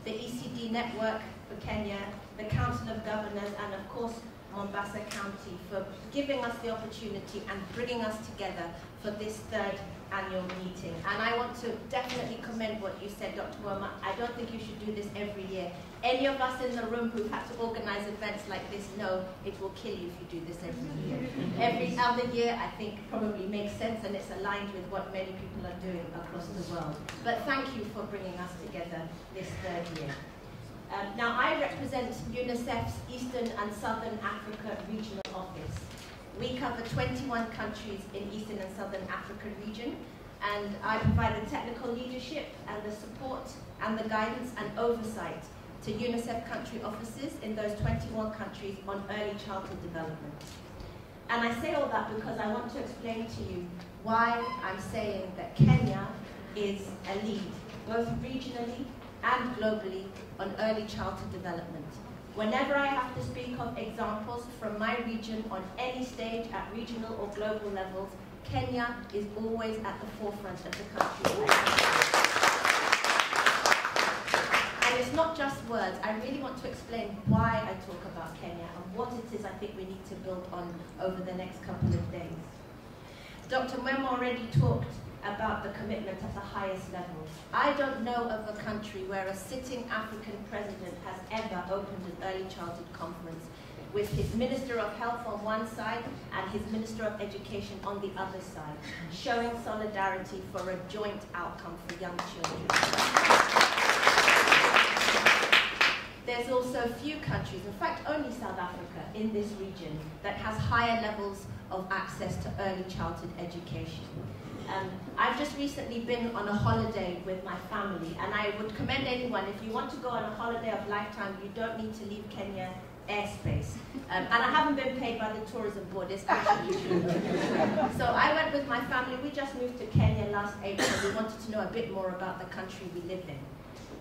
the ECD Network for Kenya, the Council of Governors, and of course, Mombasa County for giving us the opportunity and bringing us together for this third annual meeting. And I want to definitely commend what you said, Dr. Mwema. I don't think you should do this every year. Any of us in the room who've had to organize events like this know it will kill you if you do this every year. Every other year, I think, probably makes sense, and it's aligned with what many people are doing across the world. But thank you for bringing us together this third year. Now, I represent UNICEF's Eastern and Southern Africa Regional Office. We cover 21 countries in Eastern and Southern Africa region, and I provide the technical leadership and the support and the guidance and oversight to UNICEF country offices in those 21 countries on early childhood development. And I say all that because I want to explain to you why I'm saying that Kenya is a lead, both regionally and globally, on early childhood development. Whenever I have to speak of examples from my region on any stage at regional or global levels, Kenya is always at the forefront of the country. And it's not just words. I really want to explain why I talk about Kenya and what it is I think we need to build on over the next couple of days. Dr. Mwema already talked about the commitment at the highest levels. I don't know of a country where a sitting African president has ever opened an early childhood conference with his Minister of Health on one side and his Minister of Education on the other side, showing solidarity for a joint outcome for young children. There's also few countries, in fact only South Africa in this region, that has higher levels of access to early childhood education. I've just recently been on a holiday with my family, and I would commend anyone, if you want to go on a holiday of lifetime, you don't need to leave Kenya airspace. And I haven't been paid by the tourism board, it's actually true. So I went with my family. We just moved to Kenya last April. We wanted to know a bit more about the country we live in.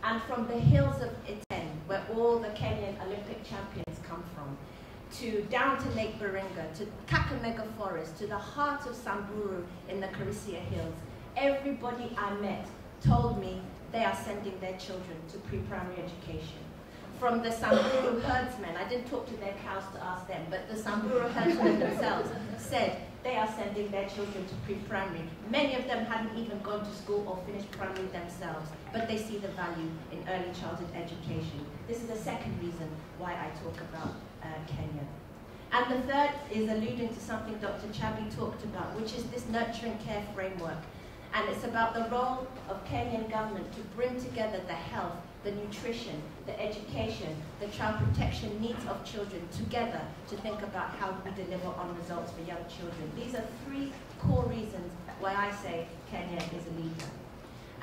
And from the hills of Iten, where all the Kenyan Olympic champions come from, to down to Lake Baringa, to Kakamega Forest, to the heart of Samburu in the Karisia Hills, everybody I met told me they are sending their children to pre-primary education. from the Samburu herdsmen. I didn't talk to their cows to ask them, but the Samburu herdsmen themselves said they are sending their children to pre-primary. Many of them hadn't even gone to school or finished primary themselves, but they see the value in early childhood education. This is the second reason why I talk about Kenya. And the third is alluding to something Dr. Chabi talked about, which is this nurturing care framework. And it's about the role of Kenyan government to bring together the health, the nutrition, the education, the child protection needs of children together to think about how we deliver on results for young children. These are three core reasons why I say Kenya is a leader.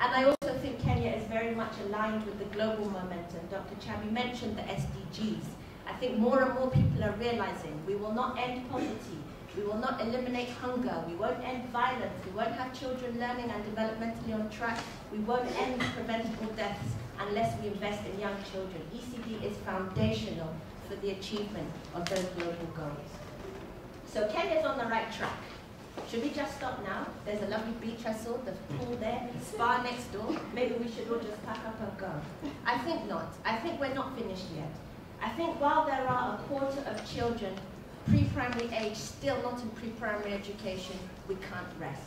And I also think Kenya is very much aligned with the global momentum. Dr. Chabi mentioned the SDGs. I think more and more people are realizing we will not end poverty, we will not eliminate hunger, we won't end violence, we won't have children learning and developmentally on track, we won't end preventable deaths unless we invest in young children. ECD is foundational for the achievement of those global goals. So Kenya is on the right track. Should we just stop now? There's a lovely beach I saw, the pool there, spa next door. Maybe we should all just pack up and go. I think not. I think we're not finished yet. I think while there are a quarter of children pre-primary age still not in pre-primary education, we can't rest.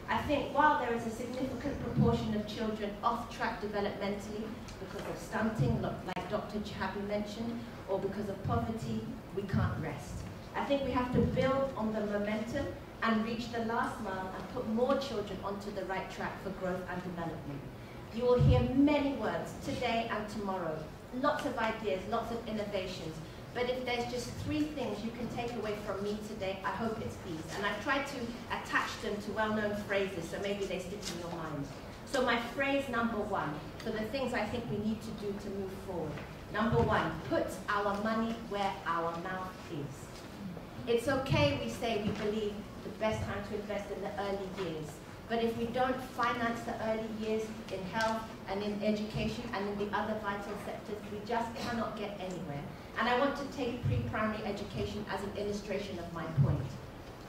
I think while there is a significant proportion of children off track developmentally because of stunting, like Dr. Chabi mentioned, or because of poverty, we can't rest. I think we have to build on the momentum and reach the last mile and put more children onto the right track for growth and development. You will hear many words today and tomorrow, lots of ideas, lots of innovations. But if there's just three things you can take away from me today, I hope it's these. And I've tried to attach them to well-known phrases, so maybe they stick in your mind. So my phrase number one, for the things I think we need to do to move forward. Number one, put our money where our mouth is. It's okay, we say, we believe the best time to invest in the early years. But if we don't finance the early years in health and in education and in the other vital sectors, we just cannot get anywhere. And I want to take pre-primary education as an illustration of my point.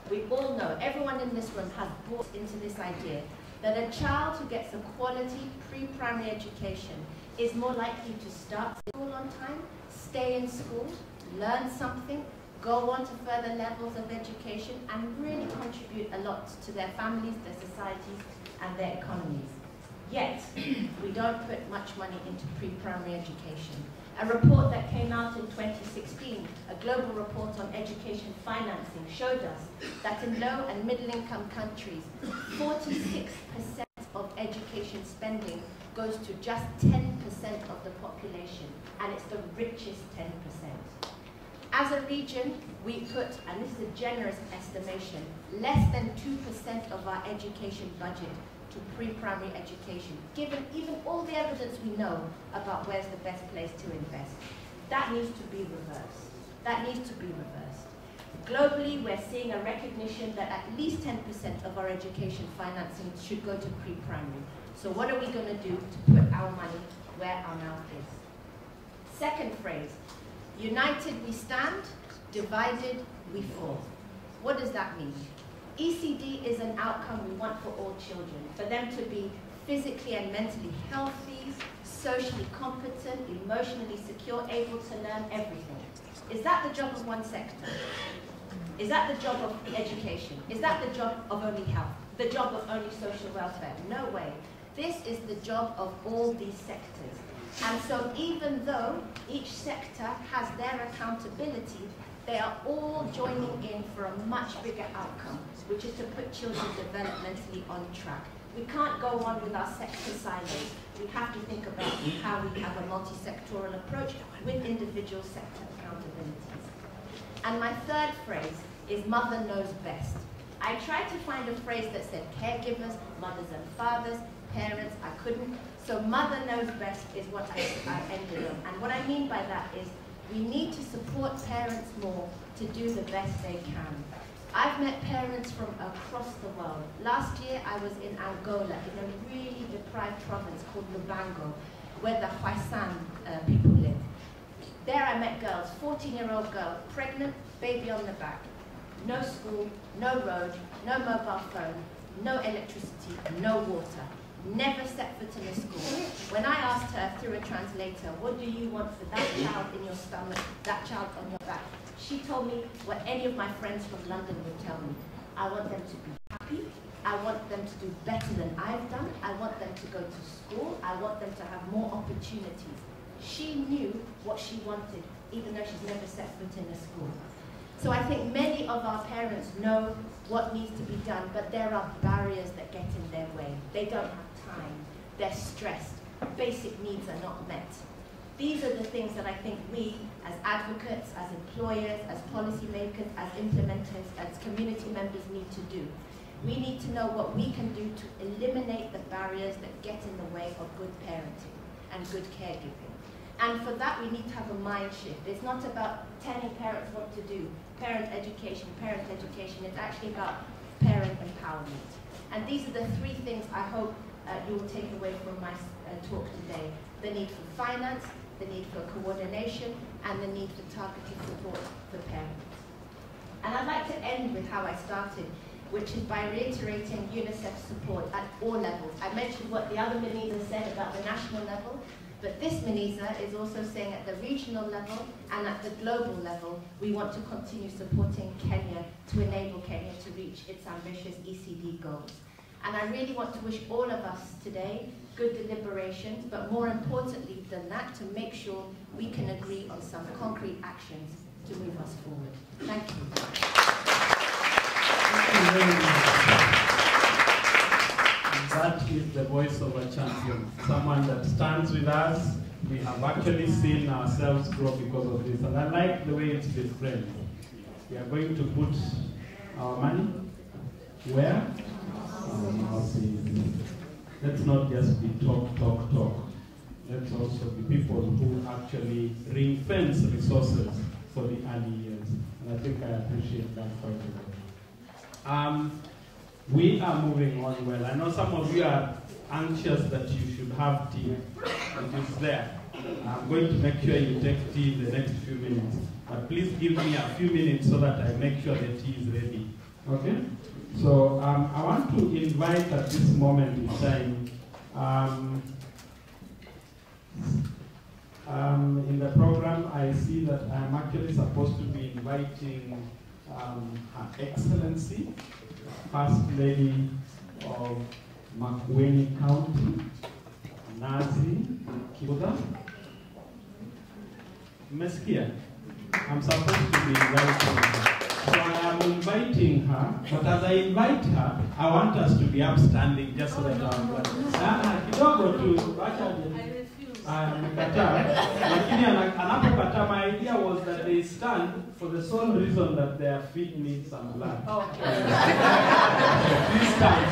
We all know, everyone in this room has bought into this idea that a child who gets a quality pre-primary education is more likely to start school on time, stay in school, learn something, go on to further levels of education, and really contribute a lot to their families, their societies, and their economies. Yet, we don't put much money into pre-primary education. A report that came out in 2016, a global report on education financing, showed us that in low and middle-income countries, 46% of education spending goes to just 10% of the population, and it's the richest 10%. As a region, we put, and this is a generous estimation, less than 2% of our education budget to pre-primary education, given even all the evidence we know about where's the best place to invest. That needs to be reversed. That needs to be reversed. Globally, we're seeing a recognition that at least 10% of our education financing should go to pre-primary. So what are we going to do to put our money where our mouth is? Second phrase, united we stand, divided we fall. What does that mean? ECD is an outcome we want for all children, for them to be physically and mentally healthy, socially competent, emotionally secure, able to learn everything. Is that the job of one sector? Is that the job of education? Is that the job of only health? The job of only social welfare? No way. This is the job of all these sectors. And so even though each sector has their accountability, they are all joining in for a much bigger outcome, which is to put children developmentally on track. We can't go on with our sector silos. We have to think about how we have a multi-sectoral approach with individual sector accountabilities. And my third phrase is mother knows best. I tried to find a phrase that said caregivers, mothers and fathers, parents, I couldn't. So mother knows best is what I ended on. And what I mean by that is we need to support parents more to do the best they can. I've met parents from across the world. Last year I was in Angola, in a really deprived province called Lubango, where the Khoisan people live. There I met girls, 14-year-old girl, pregnant, baby on the back. No school, no road, no mobile phone, no electricity, no water. never set foot in a school. When I asked her through a translator, what do you want for that child in your stomach, that child on your back? She told me what any of my friends from London would tell me. I want them to be happy. I want them to do better than I've done. I want them to go to school. I want them to have more opportunities. She knew what she wanted, even though she's never set foot in a school. So I think many of our parents know what needs to be done, but there are barriers that get in their way. They don't have time. They're stressed. Basic needs are not met. These are the things that I think we, as advocates, as employers, as policymakers, as implementers, as community members need to do. We need to know what we can do to eliminate the barriers that get in the way of good parenting and good caregiving. And for that, we need to have a mind shift. It's not about telling parents what to do. Parent education. It's actually about parent empowerment. And these are the three things I hope you will take away from my talk today. The need for finance, the need for coordination, and the need for targeted support for parents. And I'd like to end with how I started, which is by reiterating UNICEF's support at all levels. I mentioned what the other Meniza said about the national level, but this Meniza is also saying at the regional level and at the global level, we want to continue supporting Kenya to enable Kenya to reach its ambitious ECD goals. And I really want to wish all of us today good deliberations, but more importantly than that, to make sure we can agree on some concrete actions to move us forward. Thank you. Thank you very much. That is the voice of a champion, someone that stands with us. We have actually seen ourselves grow because of this, and I like the way it's been framed. We are going to put our money where? Let's not just be talk. Let's also be people who actually ring-fence resources for the early years. And I think I appreciate that quite a lot. We are moving on well. I know some of you are anxious that you should have tea. It is there. I'm going to make sure you take tea in the next few minutes. But please give me a few minutes so that I make sure the tea is ready. Okay? So I want to invite at this moment in time, in the program I see that I'm actually supposed to be inviting Her Excellency, First Lady of Makueni County, Nazi Kibuga. Meskia, I'm supposed to be inviting her. So I am inviting her, but as I invite her, I want us to be upstanding just so that kidogo tu, lakini anapokataa, my idea was that they stand for the sole reason that their feet need some blood. Okay. Please stand.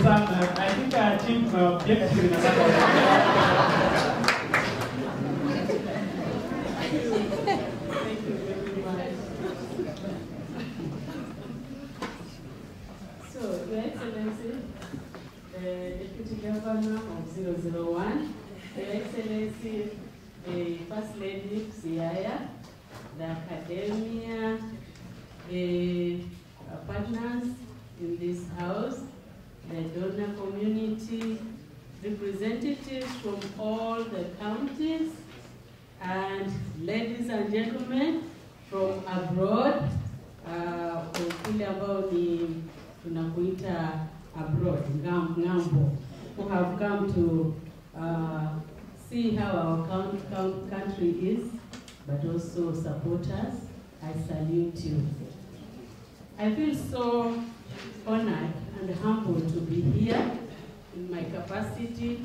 I think I achieved my objective in So, Your Excellency, the Deputy Governor of 001, Your Excellency, the First Lady Siaya, the academia, the partners in this house, the donor community, representatives from all the counties, and ladies and gentlemen from abroad, kule ambao ni tunakuita abroad, ngambo, who have come to see how our country is, but also support us. I salute you. I feel so honored and humbled to be here in my capacity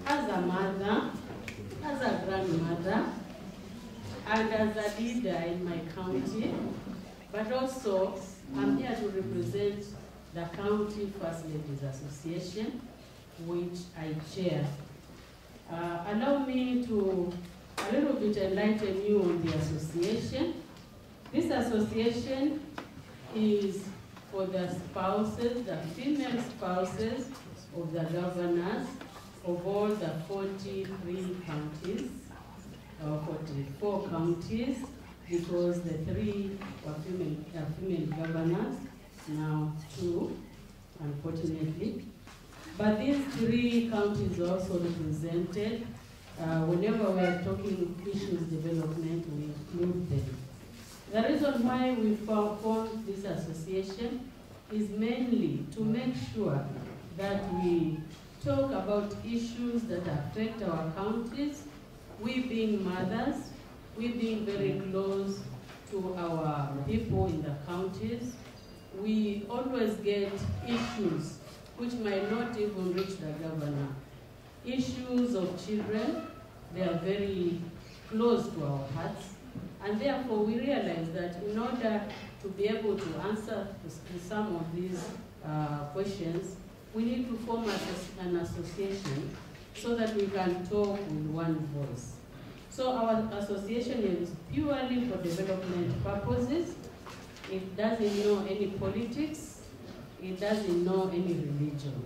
as a mother, as a grandmother, and as a leader in my county, but also I'm here to represent the County First Ladies Association, which I chair. Allow me to a little bit enlighten you on the association. This association is for the spouses, the female spouses of the governors of all the 43 counties, or 44 counties, because the 3 were female governors, now 2, unfortunately. But these 3 counties are also represented. Whenever we are talking issues development, we include them. The reason why we formed this association is mainly to make sure that we talk about issues that affect our counties, we being mothers, we being very close to our people in the counties. We always get issues which might not even reach the governor. Issues of children, they are very close to our hearts, and therefore we realize that in order to be able to answer to some of these questions, we need to form an association so that we can talk with one voice. So our association is purely for development purposes. It doesn't know any politics. It doesn't know any religion.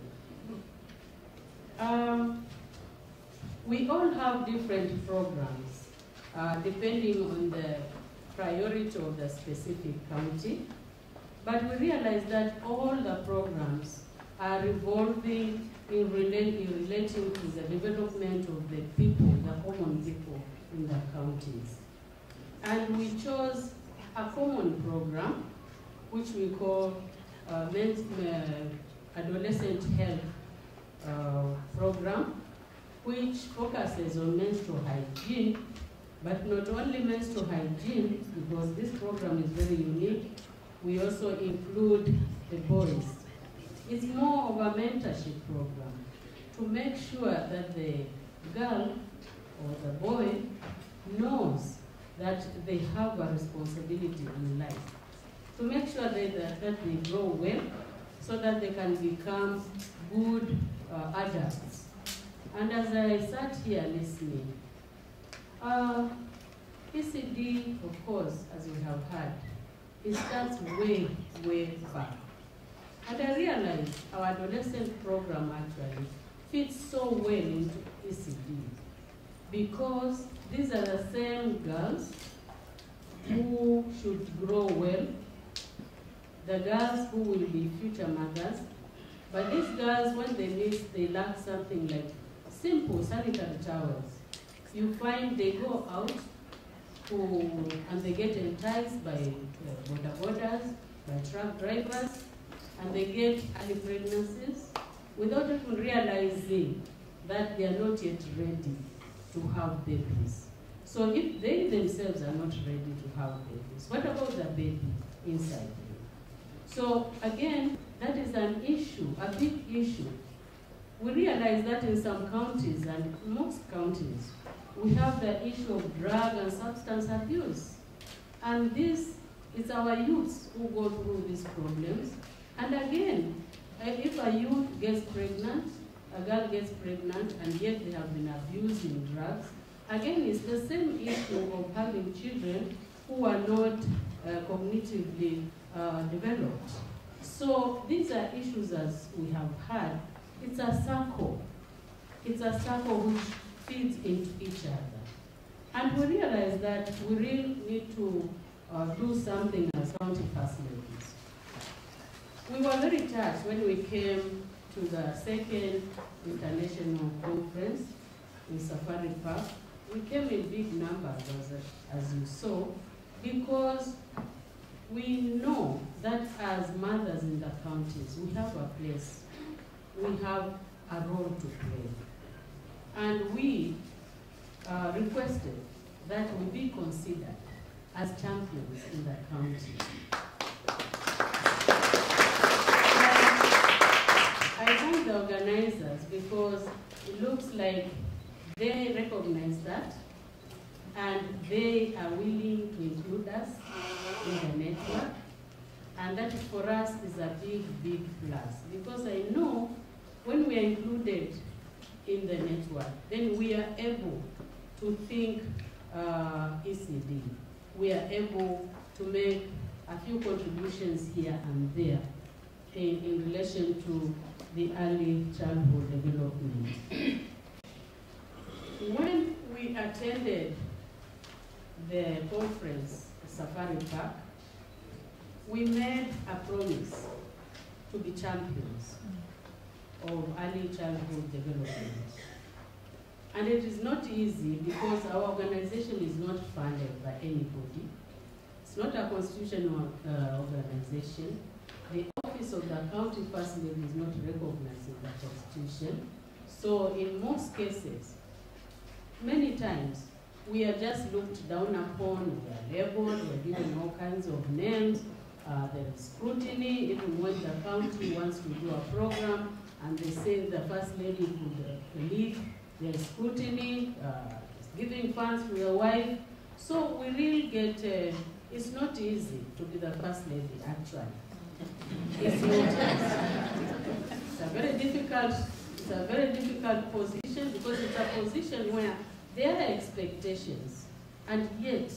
We all have different programs depending on the priority of the specific county. But we realize that all the programs are revolving in relating to the development of the people, the common people in the counties. And we chose a common program, which we call Adolescent Health Program, which focuses on menstrual hygiene, but not only menstrual hygiene, because this program is very unique, we also include the boys. It's more of a mentorship program to make sure that the girl or the boy knows that they have a responsibility in life, to make sure that they grow well so that they can become good adults. And as I sat here listening, ECD, of course, as we have heard, it starts way, way back. And I realized our adolescent program actually fits so well into ECD because these are the same girls who should grow well, the girls who will be future mothers. But these girls, when they lack something like simple sanitary towels, you find they go out and they get enticed by border borders, by truck drivers, and they get early pregnancies without even realizing that they are not yet ready to have babies. So if they themselves are not ready to have babies, what about the baby inside them? So again, that is an issue, a big issue. We realize that in some counties, and most counties, we have the issue of drug and substance abuse. And this is our youths who go through these problems. And again, if a youth gets pregnant, a girl gets pregnant, and yet they have been abusing drugs, again, it's the same issue of having children who are not cognitively developed. So these are issues, as we have had. It's a circle. It's a circle which feeds into each other. And we realize that we really need to do something as county first ladies. We were very touched when we came to the second international conference in Safari Park. We came in big numbers, as you saw, because we know that as mothers in the counties, we have a place, we have a role to play. And we requested that we be considered as champions in the county. I thank the organizers because it looks like they recognize that and they are willing to include us in the network. And that for us is a big, big plus, because I know when we are included in the network, then we are able to think ECD. We are able to make a few contributions here and there in relation to the early childhood development. when we attended the conference, Safari Park, we made a promise to be champions of early childhood development. And it is not easy because our organization is not funded by anybody. It's not a constitutional organization. The office of the county first lady is not recognized in the constitution. So in most cases, many times, we are just looked down upon, we are labeled, we are given all kinds of names. There is scrutiny, even when the county wants to do a program and they say the first lady could leave, there is scrutiny, giving funds to your wife. So we really get, it's not easy to be the first lady, actually. It's not easy. It's a very difficult position because it's a position where there are expectations and yet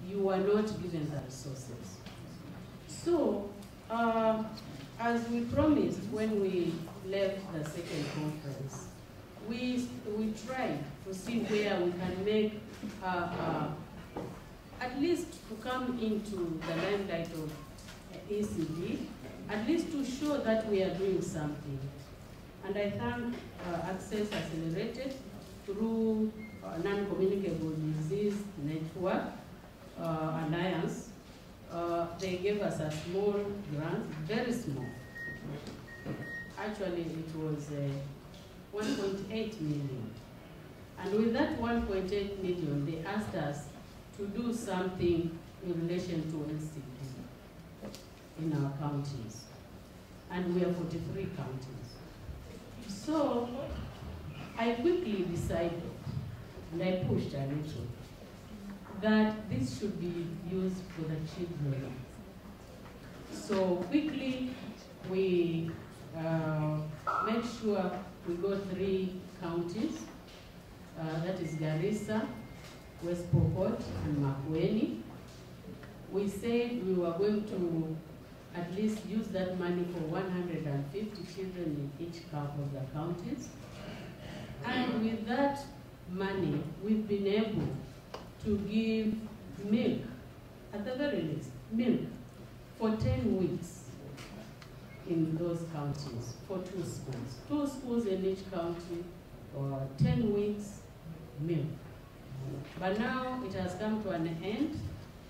you are not given the resources. So, as we promised when we left the second conference, we tried to see where we can make, at least to come into the limelight of ECD, at least to show that we are doing something. And I thank Access Accelerated through Non-Communicable Disease Network Alliance. They gave us a small grant, very small. Actually, it was 1.8 million. And with that 1.8 million, they asked us to do something in relation to NCD in our counties. And we have 43 counties. So I quickly decided, and I pushed a little, that this should be used for the children. So quickly, we made sure we got 3 counties, that is Garissa, West Pokot, and Makueni. We said we were going to at least use that money for 150 children in each of the counties. And with that money, we've been able to give milk, at the very least, milk, for 10 weeks in those counties, for 2 schools. 2 schools in each county, or 10 weeks, milk. But now it has come to an end.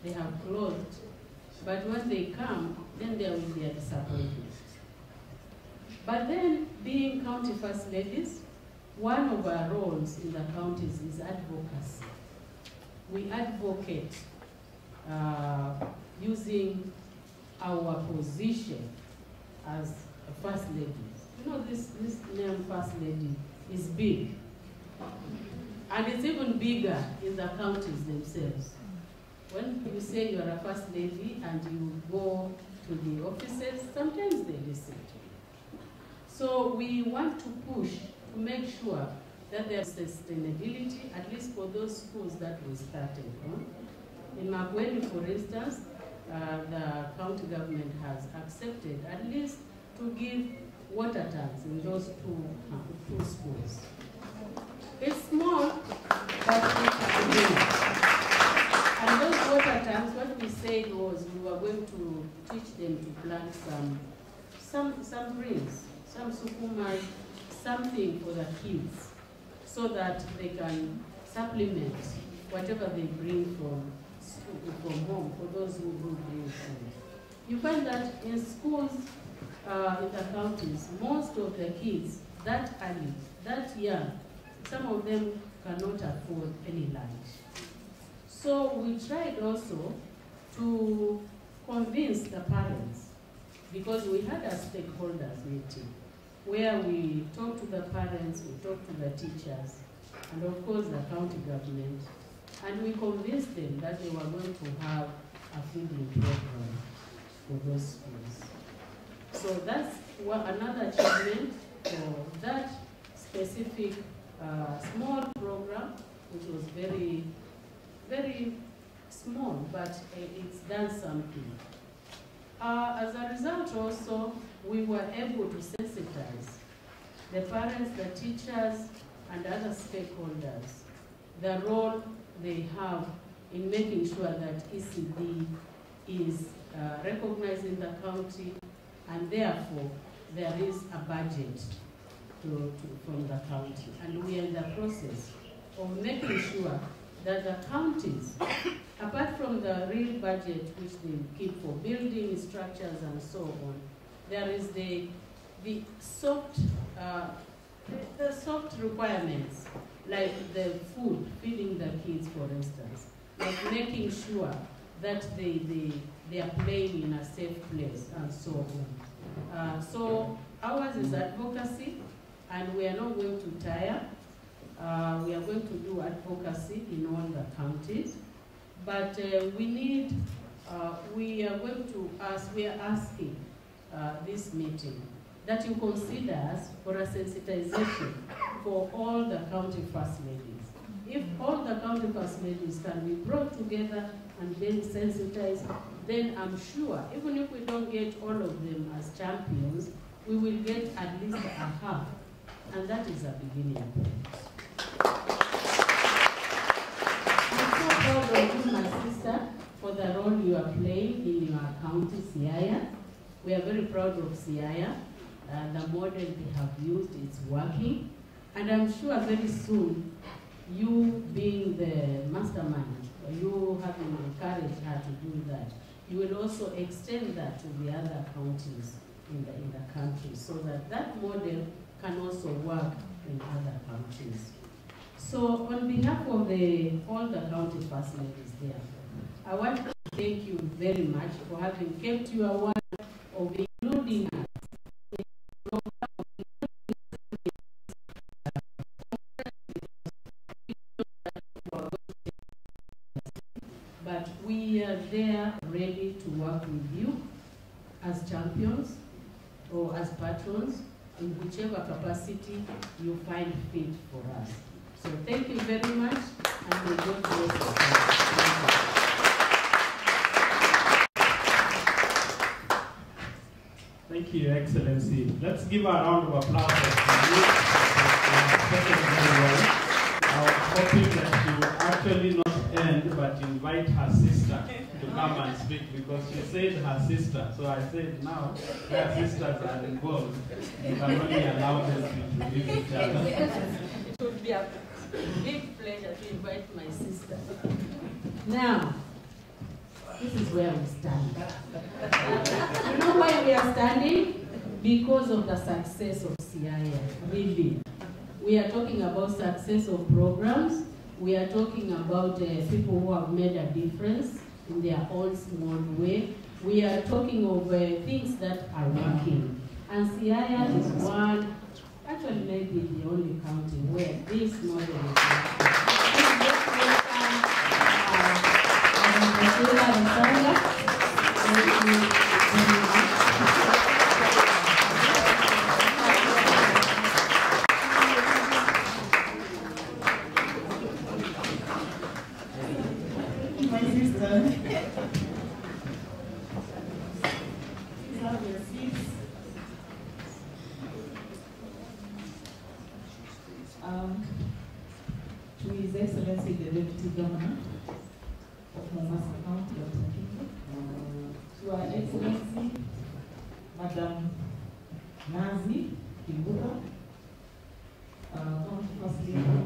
They have closed. But when they come, then there will be a disappointment. But then, being county first ladies, one of our roles in the counties is advocacy. We advocate using our position as first ladies. You know, this name first lady is big. And it's even bigger in the counties themselves. When you say you're a first lady and you go to the offices, sometimes they listen to you. So we want to push to make sure that there's sustainability, at least for those schools that we started on. In Makueni, for instance, the county government has accepted at least to give water tanks in those two schools. It's small, but it's big. And those water tanks, what we said was we were going to teach them to plant some greens, some sukuma, something for the kids, so that they can supplement whatever they bring from home for those who bring food. You find that in schools in the counties, most of the kids that early, that young, some of them cannot afford any lunch. So we tried also to convince the parents, because we had a stakeholders meeting where we talked to the parents, we talked to the teachers, and of course the county government, and we convinced them that they were going to have a feeding program for those schools. So that's another achievement for that specific small program, which was very, very small, but it's done something. As a result also, we were able to sensitize the parents, the teachers, and other stakeholders the role they have in making sure that ECD is recognized in the county, and therefore there is a budget from the county. And we are in the process of making sure that the counties, apart from the real budget which they keep for building structures and so on, there is the soft requirements, like the food, feeding the kids, for instance, like making sure that they are playing in a safe place and so on. So ours is advocacy, and we are not going to tire. We are going to do advocacy in all the counties, but we are asking this meeting that you consider us for a sensitization for all the county first ladies. If all the county first ladies can be brought together and then sensitized, then I'm sure, even if we don't get all of them as champions, we will get at least a half, and that is a beginning point. I'm so proud of you, my sister, for the role you are playing in your county, Siaya. We are very proud of Siaya. The model they have used is working. And I'm sure very soon, you being the mastermind, you having encouraged her to do that, you will also extend that to the other counties in the country, so that model can also work in other countries. So on behalf of all the county first ladies there, I want to thank you very much for having kept your word of including us. But we are there ready to work with you as champions or as patrons in whichever capacity you find fit for us. So thank you very much, and may God bless you. Thank you, Excellency. Let's give a round of applause for you. I was hoping that you actually not end, but invite her sister to come and speak, because she said her sister. So I said now, her sisters are involved. You can only allow them to introduce each other. It would be a big pleasure to invite my sister. Now, this is where we stand. You know why we are standing? Because of the success of Siaya, really. We are talking about success of programs. We are talking about people who have made a difference in their own small way. We are talking of things that are working. And Siaya is one, actually maybe the only county where this model is my sister. Please have your seats. To His Excellency the Deputy Governor of Mombasa County, Dr. Kingo, to Her Excellency Madam Nazi Kibuka, County First Lady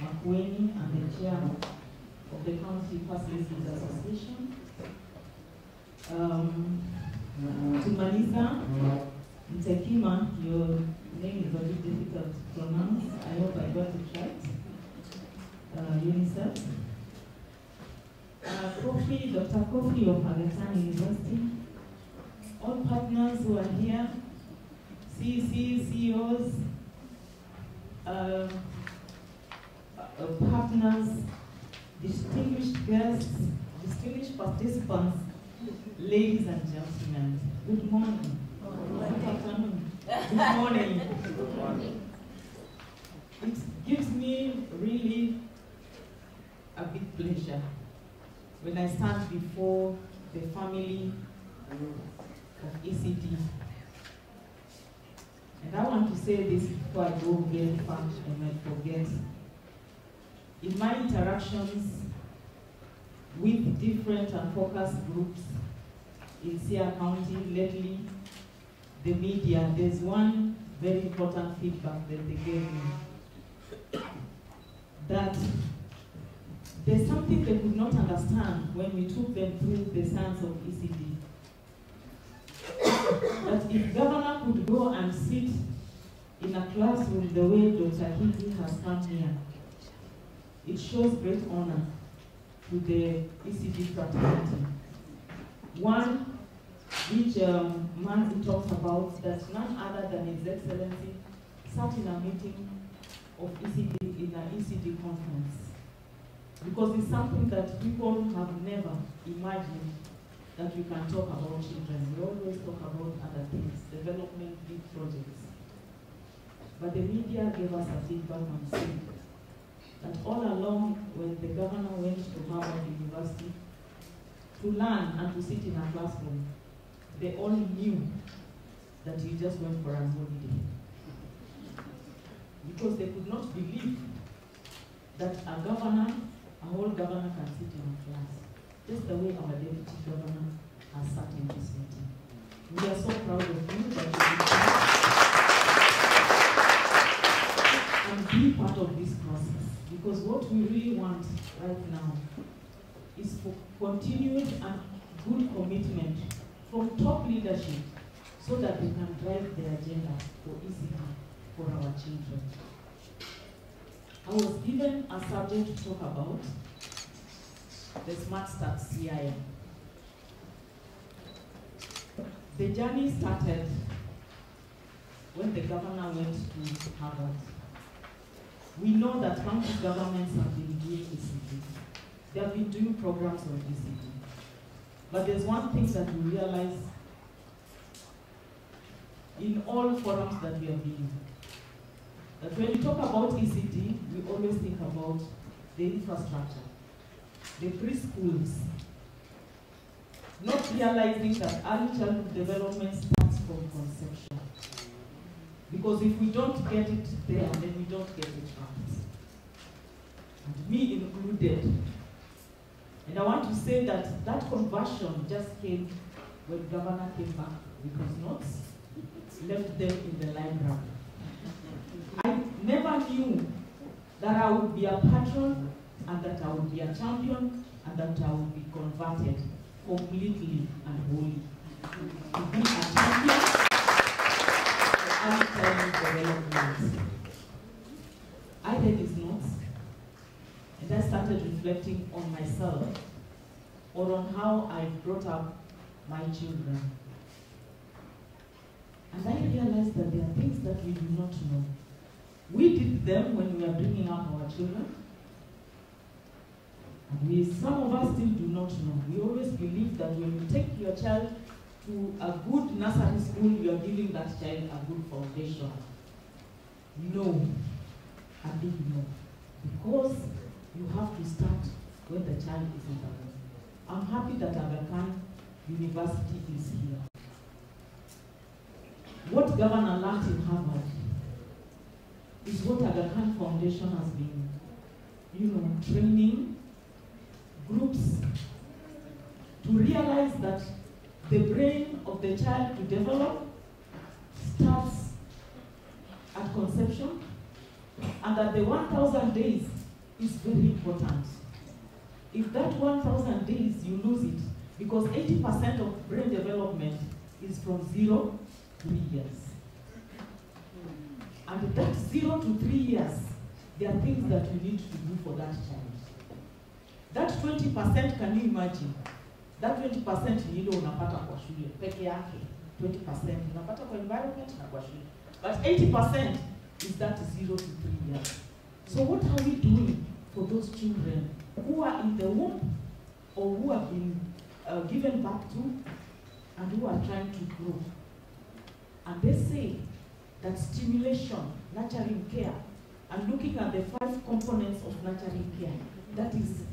Makueni, and the Chair of the County First Ladies Association, to Manisa Ntekima, your name is a bit difficult to pronounce. I hope I got it right. UNICEF. Kofi, Dr. Kofi of Aga Khan University. All partners who are here, CECs, CEOs, partners, distinguished guests, distinguished participants, ladies and gentlemen, good morning. Good afternoon. Good morning. Good morning. It gives me really a big pleasure when I stand before the family of ECD. And I want to say this before I go very far, I might forget. In my interactions with different and focus groups in Siaya County lately, the media, there's one very important feedback that they gave me. That there's something they could not understand when we took them through the science of ECD. That if governor could go and sit in a classroom the way Dr. Kingi has come here, it shows great honor to the ECD fraternity. One, which Manzi talks about, that none other than His Excellency sat in a meeting of ECD, in an ECD conference. Because it's something that people have never imagined that we can talk about children. We always talk about other things, development, big projects. But the media gave us a feedback on saying that all along when the governor went to Harvard University to learn and to sit in a classroom, they all knew that he just went for a holiday. Because they could not believe that a whole governor can sit in a class, just the way our deputy governor has sat in this meeting. We are so proud of you that you and be part of this process. Because what we really want right now is for continued and good commitment from top leadership so that we can drive the agenda for ECD for our children. I was given a subject to talk about, the Smart Start Siaya. The journey started when the governor went to Harvard. We know that county governments have been doing ECD. They have been doing programs on ECD. But there's one thing that we realize in all forums that we have been in, that when we talk about ECD, we always think about the infrastructure, the preschools, not realizing that early childhood development starts from conception. Because if we don't get it there, then we don't get it right. And me included. And I want to say that that conversion just came when Governor came back with his notes, left them in the library. I never knew that I would be a patron and that I would be a champion and that I would be converted completely and wholly. To be a champion for early childhood development. I read his notes and I started reflecting on myself or on how I brought up my children. And I realized that there are things that we do not know. We did them when we were bringing up our children. And some of us still do not know. We always believe that when you take your child to a good nursery school, you are giving that child a good foundation. No, a big no. Because you have to start when the child is in the home. I'm happy that Aga Khan University is here. What Governor learned in Harvard is what Aga Khan Foundation has been, training groups to realize that the brain of the child to develop starts at conception, and that the 1,000 days is very important. If that 1,000 days, you lose it, because 80% of brain development is from 0 to 3 years. And that 0 to 3 years, there are things that you need to do for that child. That 20%, can you imagine? That 20% ni ile unapata kwa shule peke yake. 20% unapata kwa environment na kwa shule. But 80% is that 0 to 3 years. So what are we doing for those children who are in the womb or who have been given birth to and who are trying to grow? And they say that stimulation, nurturing care, and looking at the 5 components of nurturing care, that is